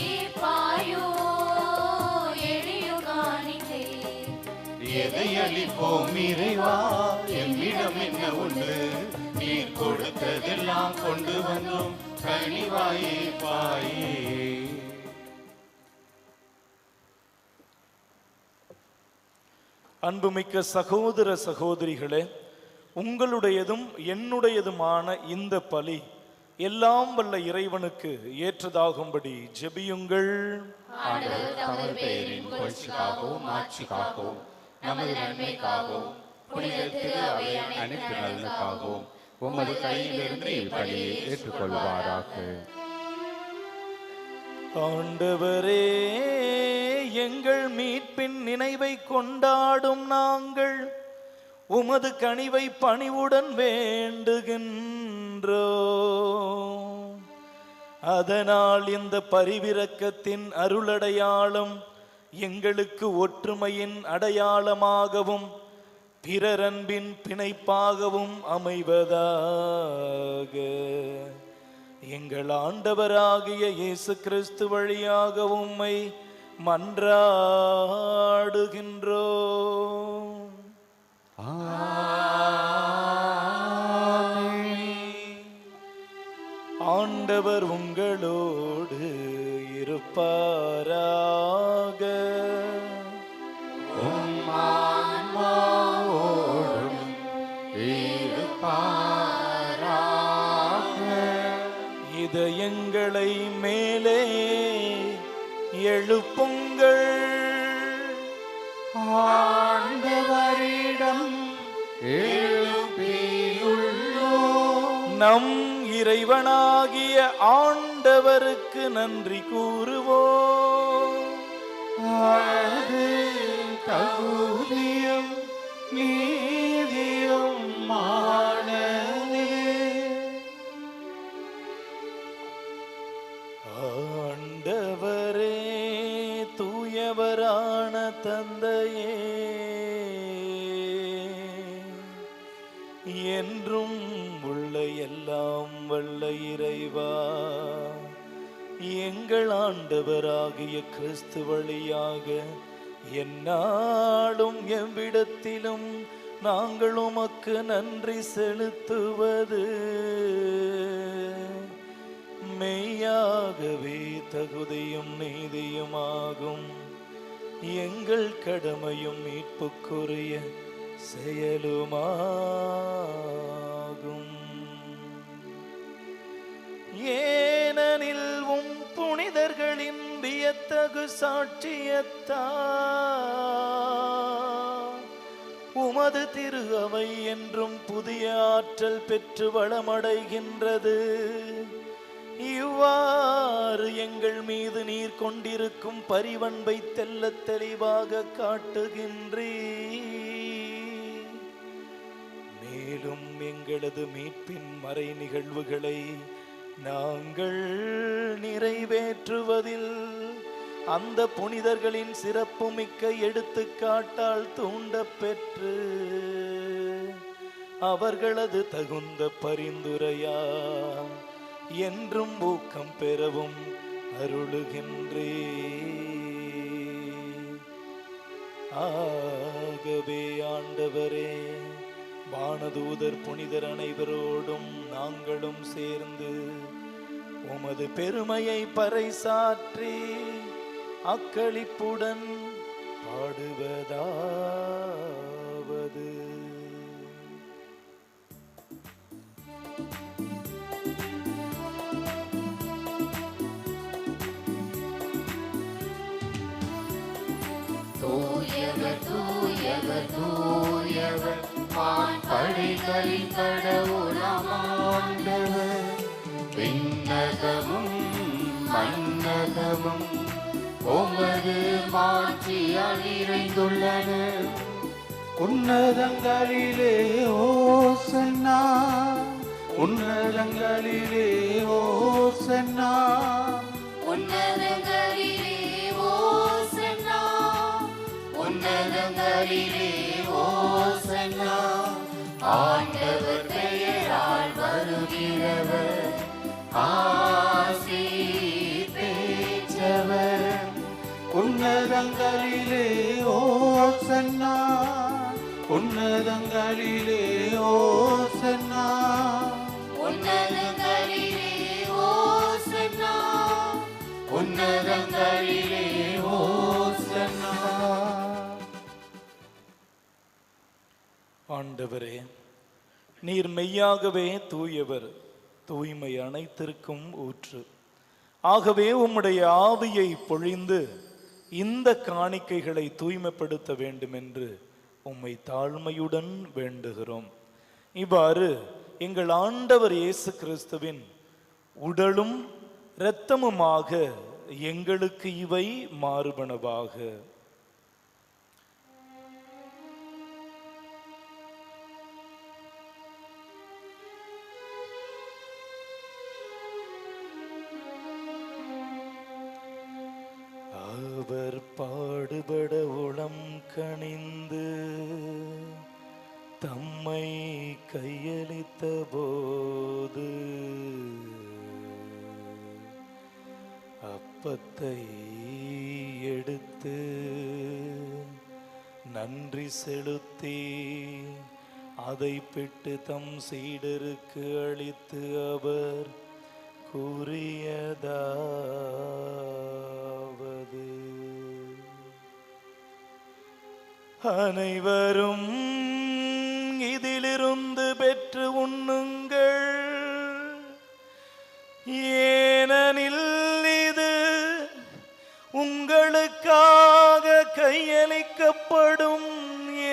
ஈர்ப்பாயோ எளிய காணிக்கை,
எதை அளிப்போம் இறைவா, எம்மிடம் என்ன உண்டு, நீர் கொடுத்ததெல்லாம் கொண்டு வந்தோம் கனிவாயே பாயே.
அன்புமிக்க சகோதர சகோதரிகளே, உங்களுடையதும் என்னுடையதுமான இந்த பலி எல்லாம் வல்ல இறைவனுக்கு ஏற்றதாகும்படி ஜெபியுங்கள்.
ஆண்டவர் தமது பெயரின் புகழ்ச்சிக்காகவும் மாட்சிக்காகவும் நமது நன்மைக்காகவும் புனித திரு அவை அனைத்து நலனுக்காகவும்
உமது கையிலிருந்து இப்பலியை ஏற்றுக்கொள்வாராக.
ஆண்டவரே, எங்கள் மீட்பின் நினைவை கொண்டாடும் நாங்கள் உமது கனிவை பணிவுடன் வேண்டுகின்றோம். அதனால் இந்த பரிவிரக்கத்தின் அருளடையாளம் எங்களுக்கு ஒற்றுமையின் அடையாளமாகவும் பிறரன்பின் பிணைப்பாகவும் அமைவதாக. எங்கள் ஆண்டவராகிய இயேசு கிறிஸ்து வழியாக உம்மை மன்றாடுகின்றோம். ஆண்டவர் உங்களோடு இருப்பாராக. இதயங்களை மேலே எழுப்புங்கள்,
ஆண்டவரிடம் எழுப்பியுள்ளோம்.
நம் இறைவனாகிய ஆண்டவருக்கு நன்றி கூறுவோம்.
அது தகுதியும் நீதியும் மானதே.
ஆண்டவரே, தூயவரான தந்தையே, என்றும் உள்ள எல்லாம் வல்ல இறைவா, எங்கள் ஆண்டவராகிய கிறிஸ்து வழியாக எந்நாளும் எவ்விடத்திலும் நாங்கள் உமக்கு நன்றி செலுத்துவது மெய்யாகவே தகுதியும் நீதியுமாகும். எங்கள் கடமையும் மீட்புக்குரிய செயலுமாகும். ஏனெனில் உம் புனிதர்களின் வியத்தகு சாட்சியத்தால் உமது திரு அவை என்றும் புதிய ஆற்றல் பெற்று வளமடைகின்றது. இவ்வாறு எங்கள் மீது நீர் கொண்டிருக்கும் பரிவன்பை தெள்ளத் தெளிவாக காட்டுகின்றீர். மேலும் எங்களது மீட்பின் மறை நிகழ்வுகளை நாங்கள் நிறைவேற்றுவதில் அந்த புனிதர்களின் சிறப்புமிக்க எடுத்துக்காட்டால் தூண்டப் பெற்று அவர்களது தகுந்த பரிந்துரையா என்றும் ஊக்கம் பெறவும் அருளுகின்றே. ஆகவே ஆண்டவரே, வானதூதர் புனிதர் அனைவரோடும் நாங்களும் சேர்ந்து உமது பெருமையை பறைசாற்றி அக்களிப்புடன் பாடுவதாவது.
தூயவர் தூயவர் தூயவர் படைகளின் கடவுளாம் ஆண்டவர். விண்ணகமும் மண்ணகமும் உமது மாட்சியால் நிறைந்துள்ளன.
உன்னதங்களிலே ஓசன்னா, உன்னதங்களிலே ஓசன்னா.
உன்னதங்களிலே உன்னதங்களிலே ஓசன்னா, ஆண்டவர் பெயரால் வருகிறவர் ஆசி பெற்றவர்.
உன்னதங்களிலே ஓசன்னா, உன்னதங்களிலே ஓசன்னா,
உன்னதங்களிலே ஓசன்னா, உன்னதங்களிலே ஓசன்னா.
ஆண்டவரே, நீர் மெய்யாகவே தூயவர், தூய்மை அனைத்திற்கும் ஊற்று. ஆகவே உம்முடைய ஆவியை பொழிந்து இந்த காணிக்கைகளை தூய்மைப்படுத்த வேண்டும் என்று உம்மை தாழ்மையுடன் வேண்டுகிறோம். இவ்வாறு எங்கள் ஆண்டவர் இயேசு கிறிஸ்துவின் உடலும் இரத்தமுமாக எங்களுக்கு இவை மாறுபனவாக. அவர் பாடுபட உளம் கனிந்து தம்மை கையளித்த போது அப்பத்தை எடுத்து நன்றி செலுத்தி அதை பெற்று தம் சீடருக்கு அளித்து அவர் கூறியதாவது, அனைவரும் இதிலிருந்து பெற்று உண்ணுங்கள், ஏனெனில் இது உங்களுக்காக கையளிக்கப்படும்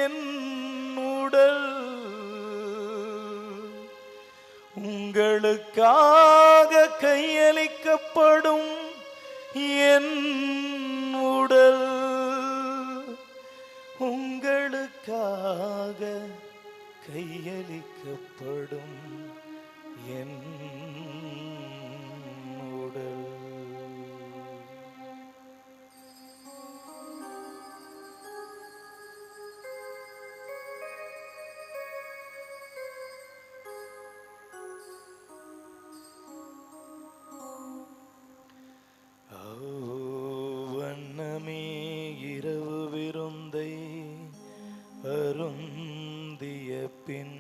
என் உடல். உங்களுக்காக கையளிக்கப்படும் என் உடல். உங்களுக்காக கையளிக்கப்படும் என் உடல். வண்ணமே இரவு விருந்தை அருந்திய பின்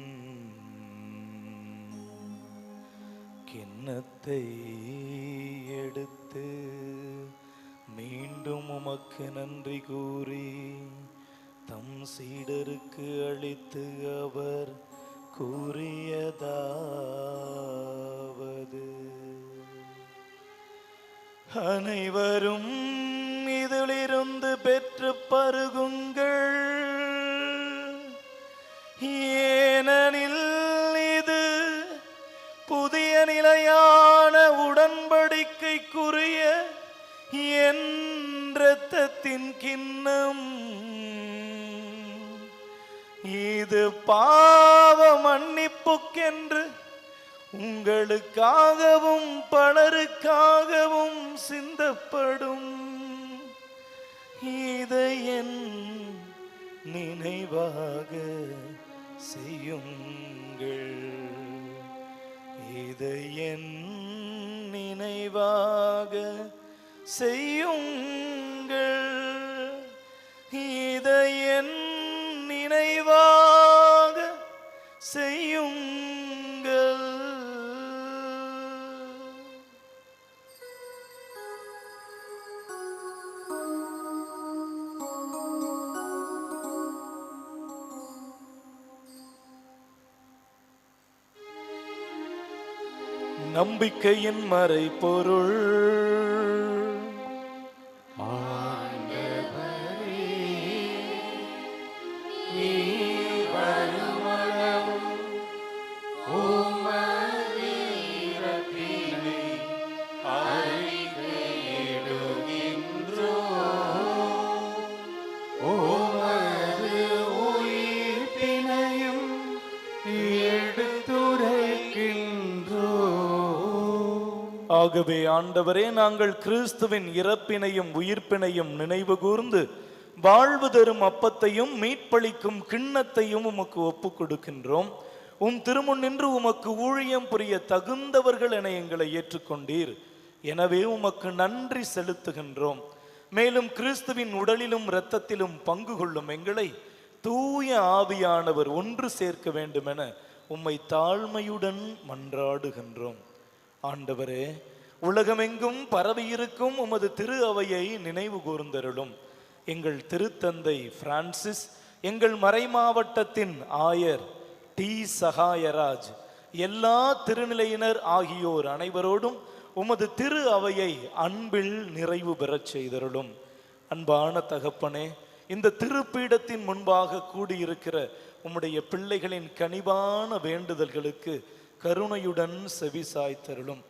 கிண்ணத்தை எடுத்து மீண்டும் உமக்கு நன்றி கூறி தம் சீடருக்கு அளித்து அவர் கூறியதாவது, அனைவரும் இதிலிருந்து பெற்று பருகுங்கள், ஏனெனில் இது புதிய நிலையான உடன்படிக்கைக்குரிய என் இரத்தத்தின் கிண்ணம். இது பாவ மன்னிப்புக்கென்று உங்களுக்காகவும் பலருக்காகவும் சிந்தப்படும். இதை என் நினைவாக செய்யுங்கள். இதை என் நினைவாக செய்யுங்கள். இதை என் நினைவாக செய்யுங்கள். நம்பிக்கையின் மறைபொருள், ஆகவே ஆண்டவரே, நாங்கள் கிறிஸ்துவின் இறப்பினையும் உயிர்ப்பினையும் நினைவு கூர்ந்து வாழ்வு தரும் அப்பத்தையும் மீட்பளிக்கும் கிண்ணத்தையும் உமக்கு ஒப்பு கொடுக்கின்றோம். உம் திருமுன் நின்று உமக்கு ஊழியம் புரிய தகுந்தவர்கள் என எங்களை ஏற்றுக்கொண்டீர். எனவே உமக்கு நன்றி செலுத்துகின்றோம். மேலும் கிறிஸ்துவின் உடலிலும் இரத்தத்திலும் பங்கு கொள்ளும் எங்களை தூய ஆவியானவர் ஒன்று சேர்க்க வேண்டுமென உம்மை தாழ்மையுடன் மன்றாடுகின்றோம். ஆண்டவரே, உலகமெங்கும் பரவியிருக்கும் உமது திரு அவையை நினைவு கூர்ந்தருளும். எங்கள் திருத்தந்தை பிரான்சிஸ், எங்கள் மறைமாவட்டத்தின் ஆயர் டி சகாயராஜ், எல்லா திருநிலையினர் ஆகியோர் அனைவரோடும் உமது திரு அவையை அன்பில் நிறைவு பெறச் செய்தருளும். அன்பான தகப்பனே, இந்த திருப்பீடத்தின் முன்பாக கூடியிருக்கிற உம்முடைய பிள்ளைகளின் கனிவான வேண்டுதல்களுக்கு கருணையுடன் செவிசாய்த்தருளும்.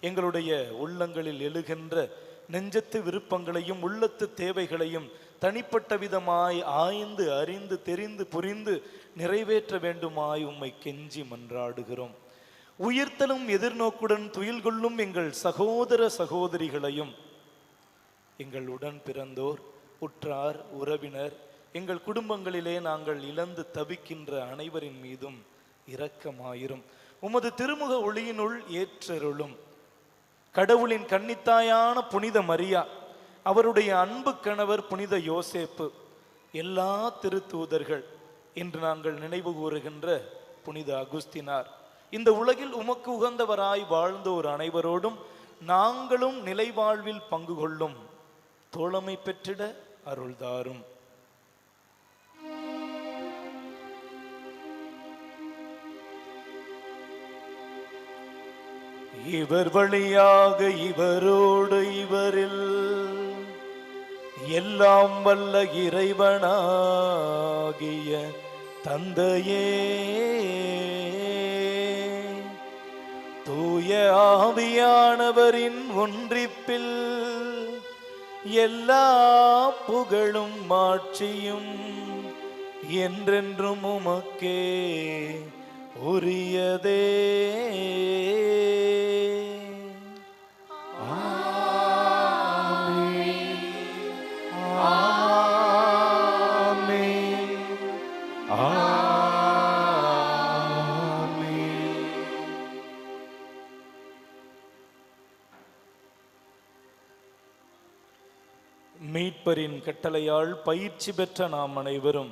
எங்களுடைய உள்ளங்களில் எழுகின்ற நெஞ்சத்து விருப்பங்களையும் உள்ளத்து தேவைகளையும் தனிப்பட்ட விதமாய் ஆய்ந்து அறிந்து தெரிந்து புரிந்து நிறைவேற்ற வேண்டுமாய் உம்மை கெஞ்சி மன்றாடுகிறோம். உயிர்த்தலும் எதிர்நோக்குடன் துயில் கொள்ளும் எங்கள் சகோதர சகோதரிகளையும், எங்கள் உடன் பிறந்தோர், உற்றார் உறவினர், எங்கள் குடும்பங்களிலே நாங்கள் இழந்து தவிக்கின்ற அனைவரின் மீதும் இரக்கமாயிரும். உமது திருமுக ஒளியினுள் ஏற்றருளும். கடவுளின் கன்னித்தாயான புனித மரியா, அவருடைய அன்பு கணவர் புனித யோசேப்பு, எல்லா திருத்தூதர்கள், இன்று நாங்கள் நினைவு கூறுகின்ற புனித அகுஸ்தினார், இந்த உலகில் உமக்கு உகந்தவராய் வாழ்ந்தோர் அனைவரோடும் நாங்களும் நிலைவாழ்வில் பங்கு கொள்ளும் தோழமை பெற்றிட அருள்தாரும். இவர் வழியாக இவரோடு இவரில் எல்லாம் வல்ல இறைவனாகிய தந்தையே, தூய ஆவியானவரின் ஒன்றிப்பில் எல்லா புகழும் மாட்சியும் என்றென்றும் உமக்கே உரியதே. மீட்பரின் கட்டளையால் பயிற்சி பெற்ற நாம் அனைவரும்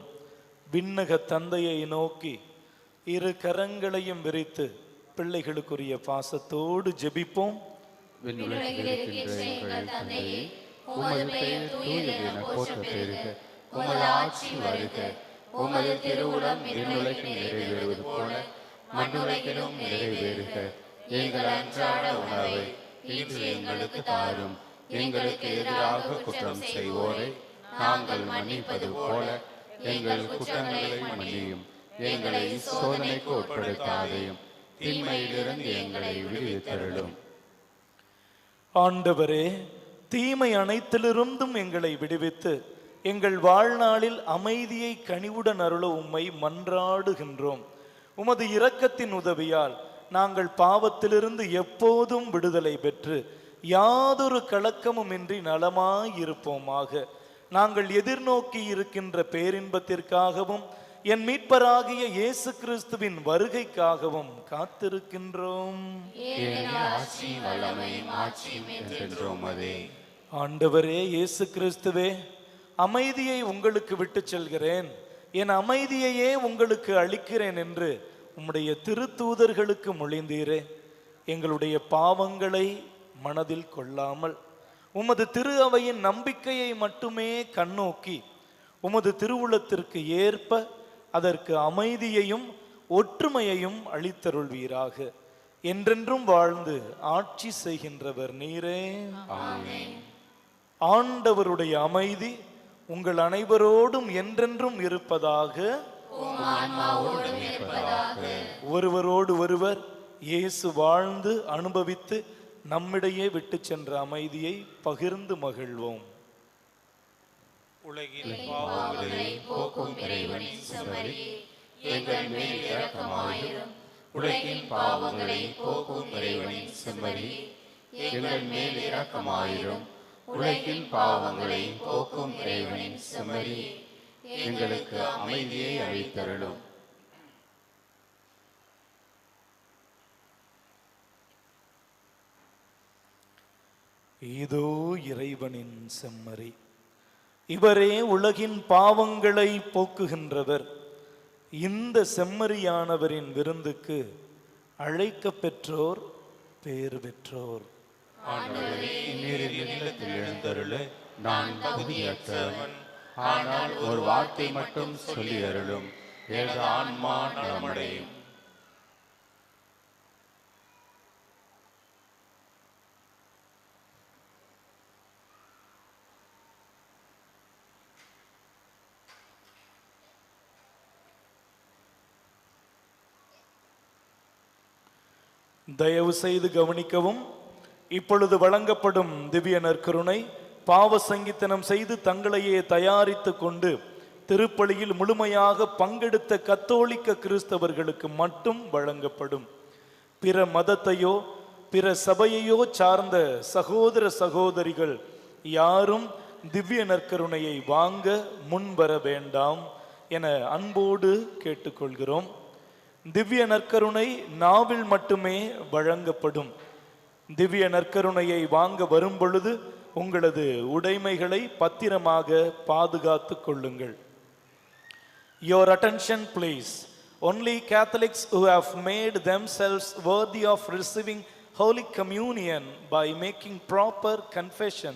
விண்ணக தந்தையை நோக்கி இரு கரங்களையும் விரித்து பிள்ளைகளுக்குரிய பாசத்தோடு ஜெபிப்போம்.
விண்ணுலகில் இருக்கின்ற எங்கள் தந்தையே, உமது பெயர் தூயது என போற்றப் பெறுக. உமது ஆட்சி வருக. உமது திருவுளம் விண்ணுலகில் நிறைவேறுவது போல மண்ணுலகிலும் நிறைவேறுக. எங்கள் அன்றாட உணவை இன்று எங்களுக்கு தாரும். எங்களுக்கு எதிராக குற்றம் செய்வோரை நாங்கள் மன்னிப்பது போல எங்கள் குற்றங்களை மன்னியும். எங்களை சோதனைக்கு உட்படுத்தாதையும், தீமையிலிருந்து எங்களை விடுவித்தருளும்.
ஆண்டவரே, தீமை அனைத்திலிருந்தும் எங்களை விடுவித்து எங்கள் வாழ்நாளில் அமைதியை கனிவுடன் அருள உம்மை மன்றாடுகின்றோம். உமது இரக்கத்தின் உதவியால் நாங்கள் பாவத்திலிருந்து எப்போதும் விடுதலை பெற்று யாதொரு கலக்கமும் இன்றி நலமாயிருப்போமாக. நாங்கள் எதிர்நோக்கி இருக்கின்ற பேரின்பத்திற்காகவும் என் மீட்பராகிய இயேசு கிறிஸ்துவின் வருகைக்காகவும் காத்திருக்கின்றோம். ஆண்டவரே இயேசு கிறிஸ்துவே, அமைதியை உங்களுக்கு விட்டு செல்கிறேன், என் அமைதியையே உங்களுக்கு அளிக்கிறேன் என்று உம்முடைய திருத்தூதர்களுக்கு மொழிந்தீரே. எங்களுடைய பாவங்களை மனதில் கொள்ளாமல் உமது திரு அவையின் நம்பிக்கையை மட்டுமே கண்ணோக்கி உமது திருவுளத்திற்கு ஏற்ப அதற்கு அமைதியையும் ஒற்றுமையையும் அளித்தருள்வீராக. என்றென்றும் வாழ்ந்து ஆட்சி செய்கின்றவர் நீரே. ஆண்டவருடைய அமைதி உங்கள் அனைவரோடும் என்றென்றும் இருப்பதாக. ஒருவரோடு ஒருவர் இயேசு வாழ்ந்து அனுபவித்து நம்மிடையே விட்டு சென்ற அமைதியை பகிர்ந்து மகிழ்வோம்.
உலகில் பாவங்களை போக்கும் இறைவனின் செம்மறியே, எங்கள் மேல் இரக்கமாயிரும். உலகின் பாவங்களை போக்கும் இறைவனின் செம்மறியே, எங்கள் மேல் இரக்கமாயிரும். உலகின் பாவங்களை போக்கும் இறைவனின் செம்மறியே, எங்களுக்கு அமைதியை அளித்தருளும்.
இதோ இறைவனின் செம்மறி, இவரே உலகின் பாவங்களை போக்குகின்றவர். இந்த செம்மறியானவரின் விருந்துக்கு அழைக்க பெற்றோர் பேறு பெற்றோர்.
ஆண்டவரே, நீர் இல்லத்தில் எழுந்தருள நான் தகுதியற்றவன். ஆனால் ஒரு வார்த்தை மட்டும் சொல்லி அருளும், எனது ஆன்மா நலமடையும்.
தயவு செய்து கவனிக்கவும். இப்பொழுது வழங்கப்படும் திவ்ய நற்கருணை பாவ சங்கீதனம் செய்து தங்களையே தயாரித்து கொண்டு திருப்பலியில் முழுமையாக பங்கெடுத்த கத்தோலிக்க கிறிஸ்தவர்களுக்கு மட்டும் வழங்கப்படும். பிற மதத்தையோ பிற சபையையோ சார்ந்த சகோதர சகோதரிகள் யாரும் திவ்ய நற்கருணையை வாங்க முன்வர வேண்டாம் என அன்போடு கேட்டுக்கொள்கிறோம். திவ்ய நற்கருணை நாவில் மட்டுமே வழங்கப்படும். திவ்ய நற்கருணையை வாங்க வரும் பொழுது உங்களது உடைமைகளை பத்திரமாக பாதுகாத்து கொள்ளுங்கள். Your attention please. Only Catholics who have made themselves worthy of receiving Holy Communion by making proper confession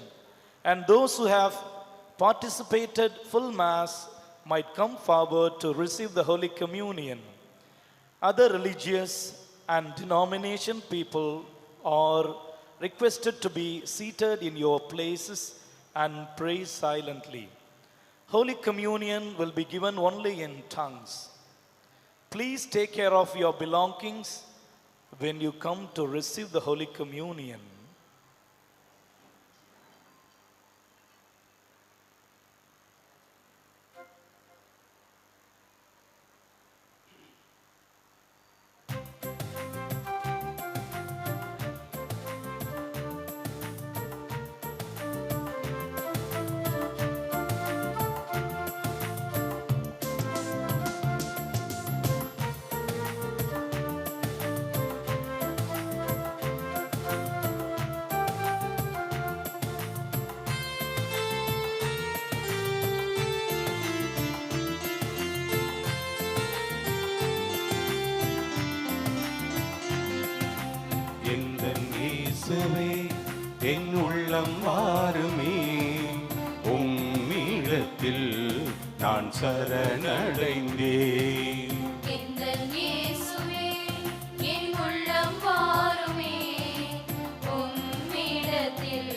and those who have participated full Mass might come forward to receive the Holy Communion. Other religious and denomination people are requested to be seated in your places and pray silently. Holy Communion will be given only in tongues. Please take care of your belongings when you come to receive the Holy Communion.
என் உள்ளம் வாருமே, உம்மிடத்தில் நான் சரணடைந்தேன்.
எங்கள் இயேசுவே, என் உள்ளம் வாருமே, உம்மிடத்தில்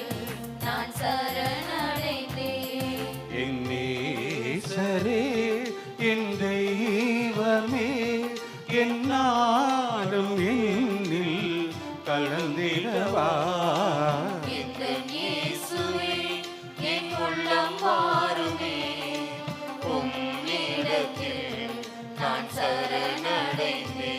நான் சரணடைந்தேன்.
என் நேசரே, என் தெய்வமே, என்னாலும் என்னில் கலந்திடவா.
எங்கள் இயேசுவே, என் உள்ளம் வாருமே, உம்மிடத்தில் நான் சரணடைந்தேன்.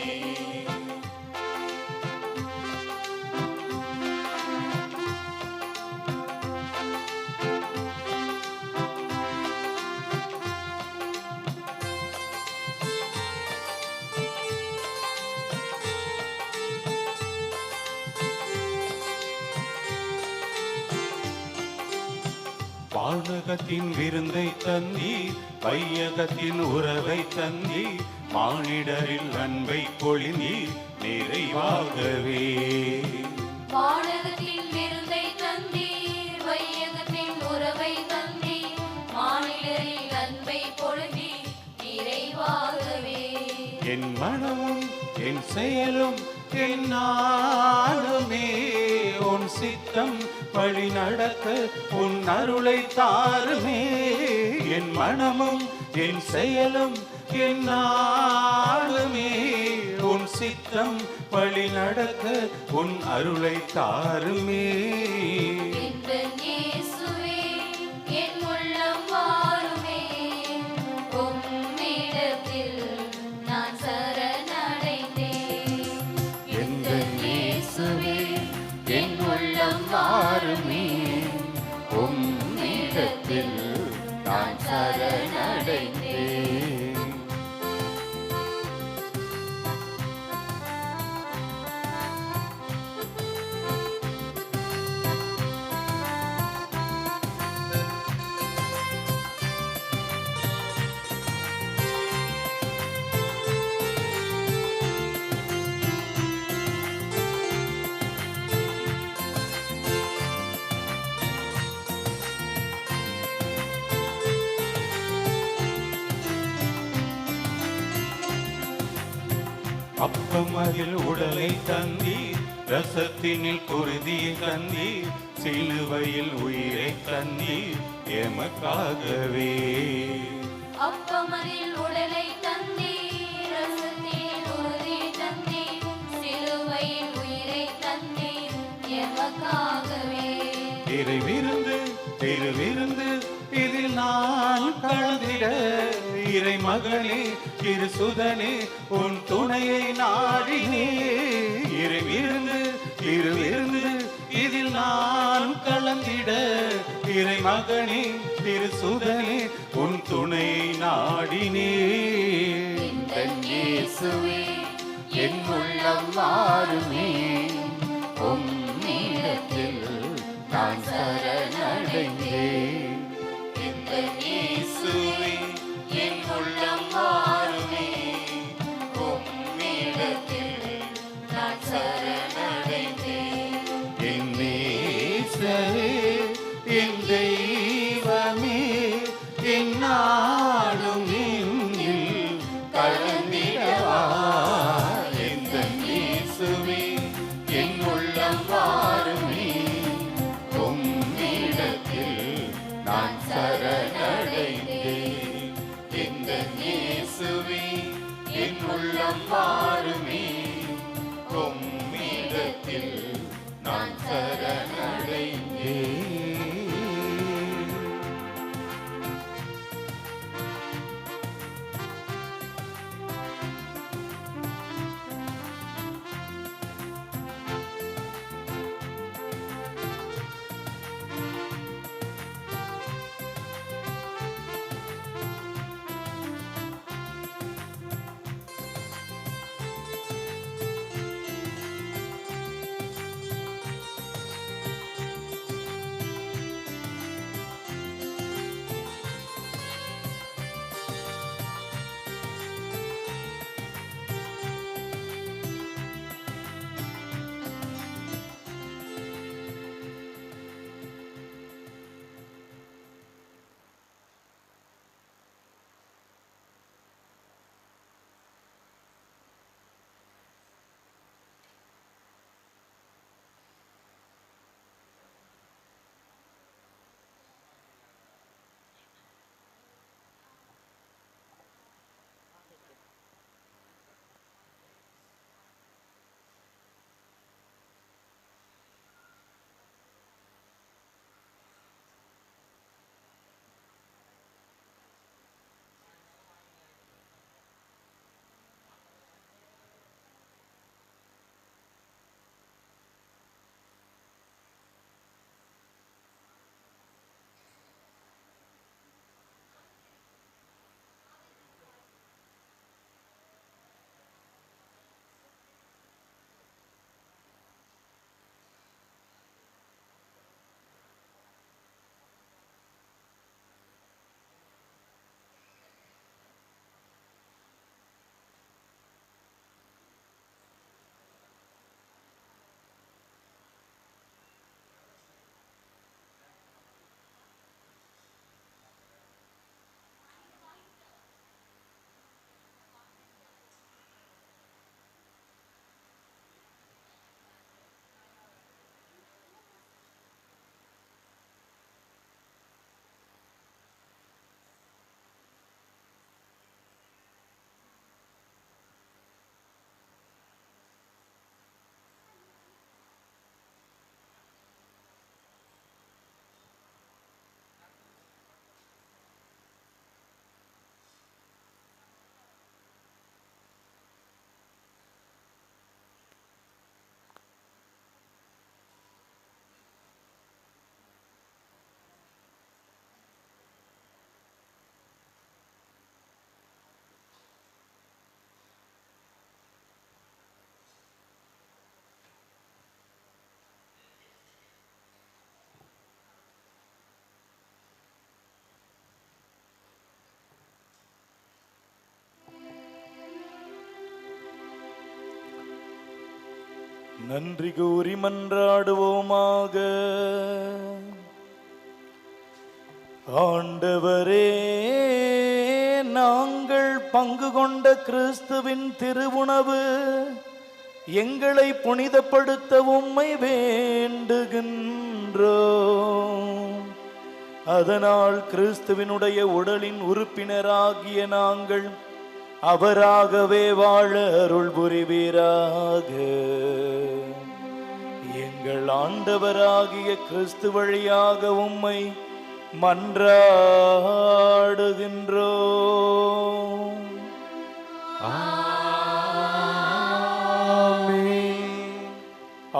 வானகத்தின் விருந்தை தந்தி, வையகத்தின் உறவை தந்தி, மானிடரில் அன்பை பொழிந்தி நிறைவாகவே.
வானகத்தின் விருந்தை தந்தி, வையகத்தின் உறவை தந்தி, மானிடரில் அன்பை பொழிந்தி நிறைவாகவே.
என் மனமும் என் செயலும் என் நாளுமே உன் சித்தம் வழி நடக்க உன் அருளை தாருமே. என் மனமும் என் செயலும் என் நாளுமே உன் சித்தம் வழி நடக்க உன் அருளை தாருமே.
எங்கள் இயேசுவே, என் உள்ளம் வாருமே, உம்மிடத்தில் நான் சரணடைந்தேன். எங்கள் இயேசுவே, என் உள்ளம் வாருமே,
உம்மிடத்தில் நான் சரணடைந்தேன்.
அப்பம் அதில் உடலை தந்தீர், ரசத்தினில் குருதியை தந்தீர், சிலுவையில் உயிரை தந்தீர் எமக்காகவே.
அப்பமதில் உடலை தந்தீர், ரசத்தில் உறுதியை தந்தீர், சிலுவையில் உயிரை தந்தீர் எமக்காகவே.
இறைவிருந்து திருவிருந்து இதில் நான் கலந்திட, இறை மகனே திருசுதனே உன் துணையை நாடினே. இறைவிருந்து திருவிருந்து இதில் நான் கலந்திட, இறை மகனே திருசுதனே உன் துணையை நாடினே.
என் இயேசுவே என் உள்ளம் மாறுமே, உம்மிடத்தில் நான் சரணடைந்தேன்.
என் இயேசுவே என் உள்ளம் மாறுமே, உம்மிடத்தில் நான் சரணடைந்தேன். என் நேசரே என் தெய்வமே, என் நாடும் என்னில் கலந்திடவா. என் இயேசுவே என் உள்ளம் மாறுமே, உம்மிடத்தில் நான் சரணடைந்தேன். இந்த இயேசுவே என் உள்ளம் மாறுமே, உம்மிடத்தில் நான் சரணடைந்தேன்.
நன்றி கூறி மன்றாடுவோமாக. ஆண்டவரே, நாங்கள் பங்கு கொண்ட கிறிஸ்துவின் திருவுணவு எங்களை புனிதப்படுத்த உம்மை வேண்டுகின்றோம். அதனால் கிறிஸ்துவினுடைய உடலின் உறுப்பினராகிய நாங்கள் அவராகவே வாழ அருள் புரிவீராக. எங்கள் ஆண்டவராகிய கிறிஸ்து வழியாக உம்மை மன்றாடுகின்றோம்.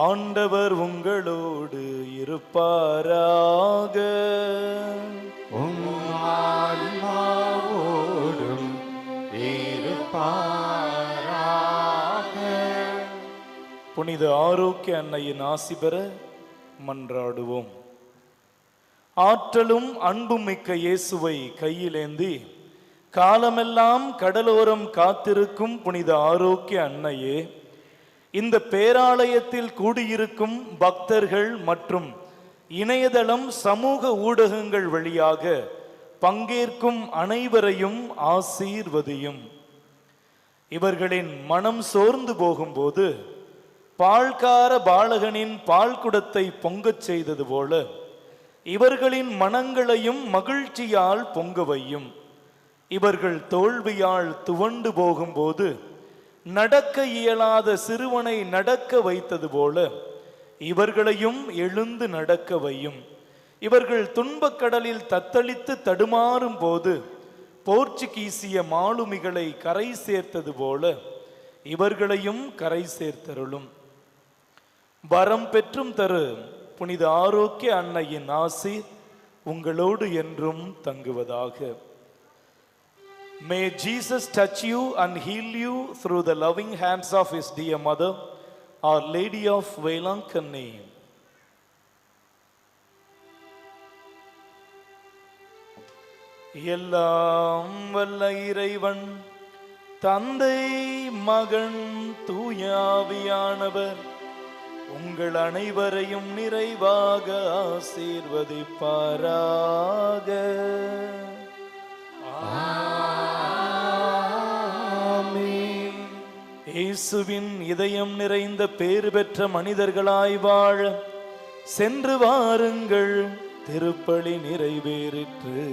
ஆண்டவர் உங்களோடு இருப்பாராக.
ஆன்மாவோடும் இருப்பாராக.
புனித ஆரோக்கிய அன்னையின் ஆசி பெற மன்றாடுவோம். ஆற்றலும் அன்பும் மிக்க இயேசுவை கையிலேந்தி காலமெல்லாம் கடலோரம் காத்திருக்கும் புனித ஆரோக்கிய அன்னையே, இந்த பேராலயத்தில் கூடியிருக்கும் பக்தர்கள் மற்றும் இணையதளம் சமூக ஊடகங்கள் வழியாக பங்கேற்கும் அனைவரையும் ஆசீர்வதியும். இவர்களின் மனம் சோர்ந்து போகும்போது பால்கார பாலகனின் பால் குடத்தை பொங்கச் செய்தது போல இவர்களின் மனங்களையும் மகிழ்ச்சியால் பொங்க வையும். இவர்கள் தோல்வியால் துவண்டு போகும்போது நடக்க இயலாத சிறுவனை நடக்க வைத்தது போல இவர்களையும் எழுந்து நடக்க வையும். இவர்கள் துன்பக்கடலில் தத்தளித்து தடுமாறும் போது போர்ச்சுகீசிய மாலுமிகளை கரை சேர்த்தது போல இவர்களையும் கரை சேர்த்தருளும். வரம் பெற்றும் தரு புனித ஆரோக்கிய அன்னையின் ஆசி உங்களோடு என்றும் தங்குவதாக. May Jesus touch you and heal you through the loving hands of his dear mother, Our Lady of Velankannai. எல்லாம் வல்ல இறைவன் தந்தை மகன் தூயாவியானவர் உங்கள் அனைவரையும் நிறைவாக ஆசீர்வதிப்பாராக. ஆமென். இயேசுவின் இதயம் நிறைந்த பேறு பெற்ற மனிதர்களாய் வாழ சென்று வாருங்கள், திருப்பலி நிறைவேறிற்று.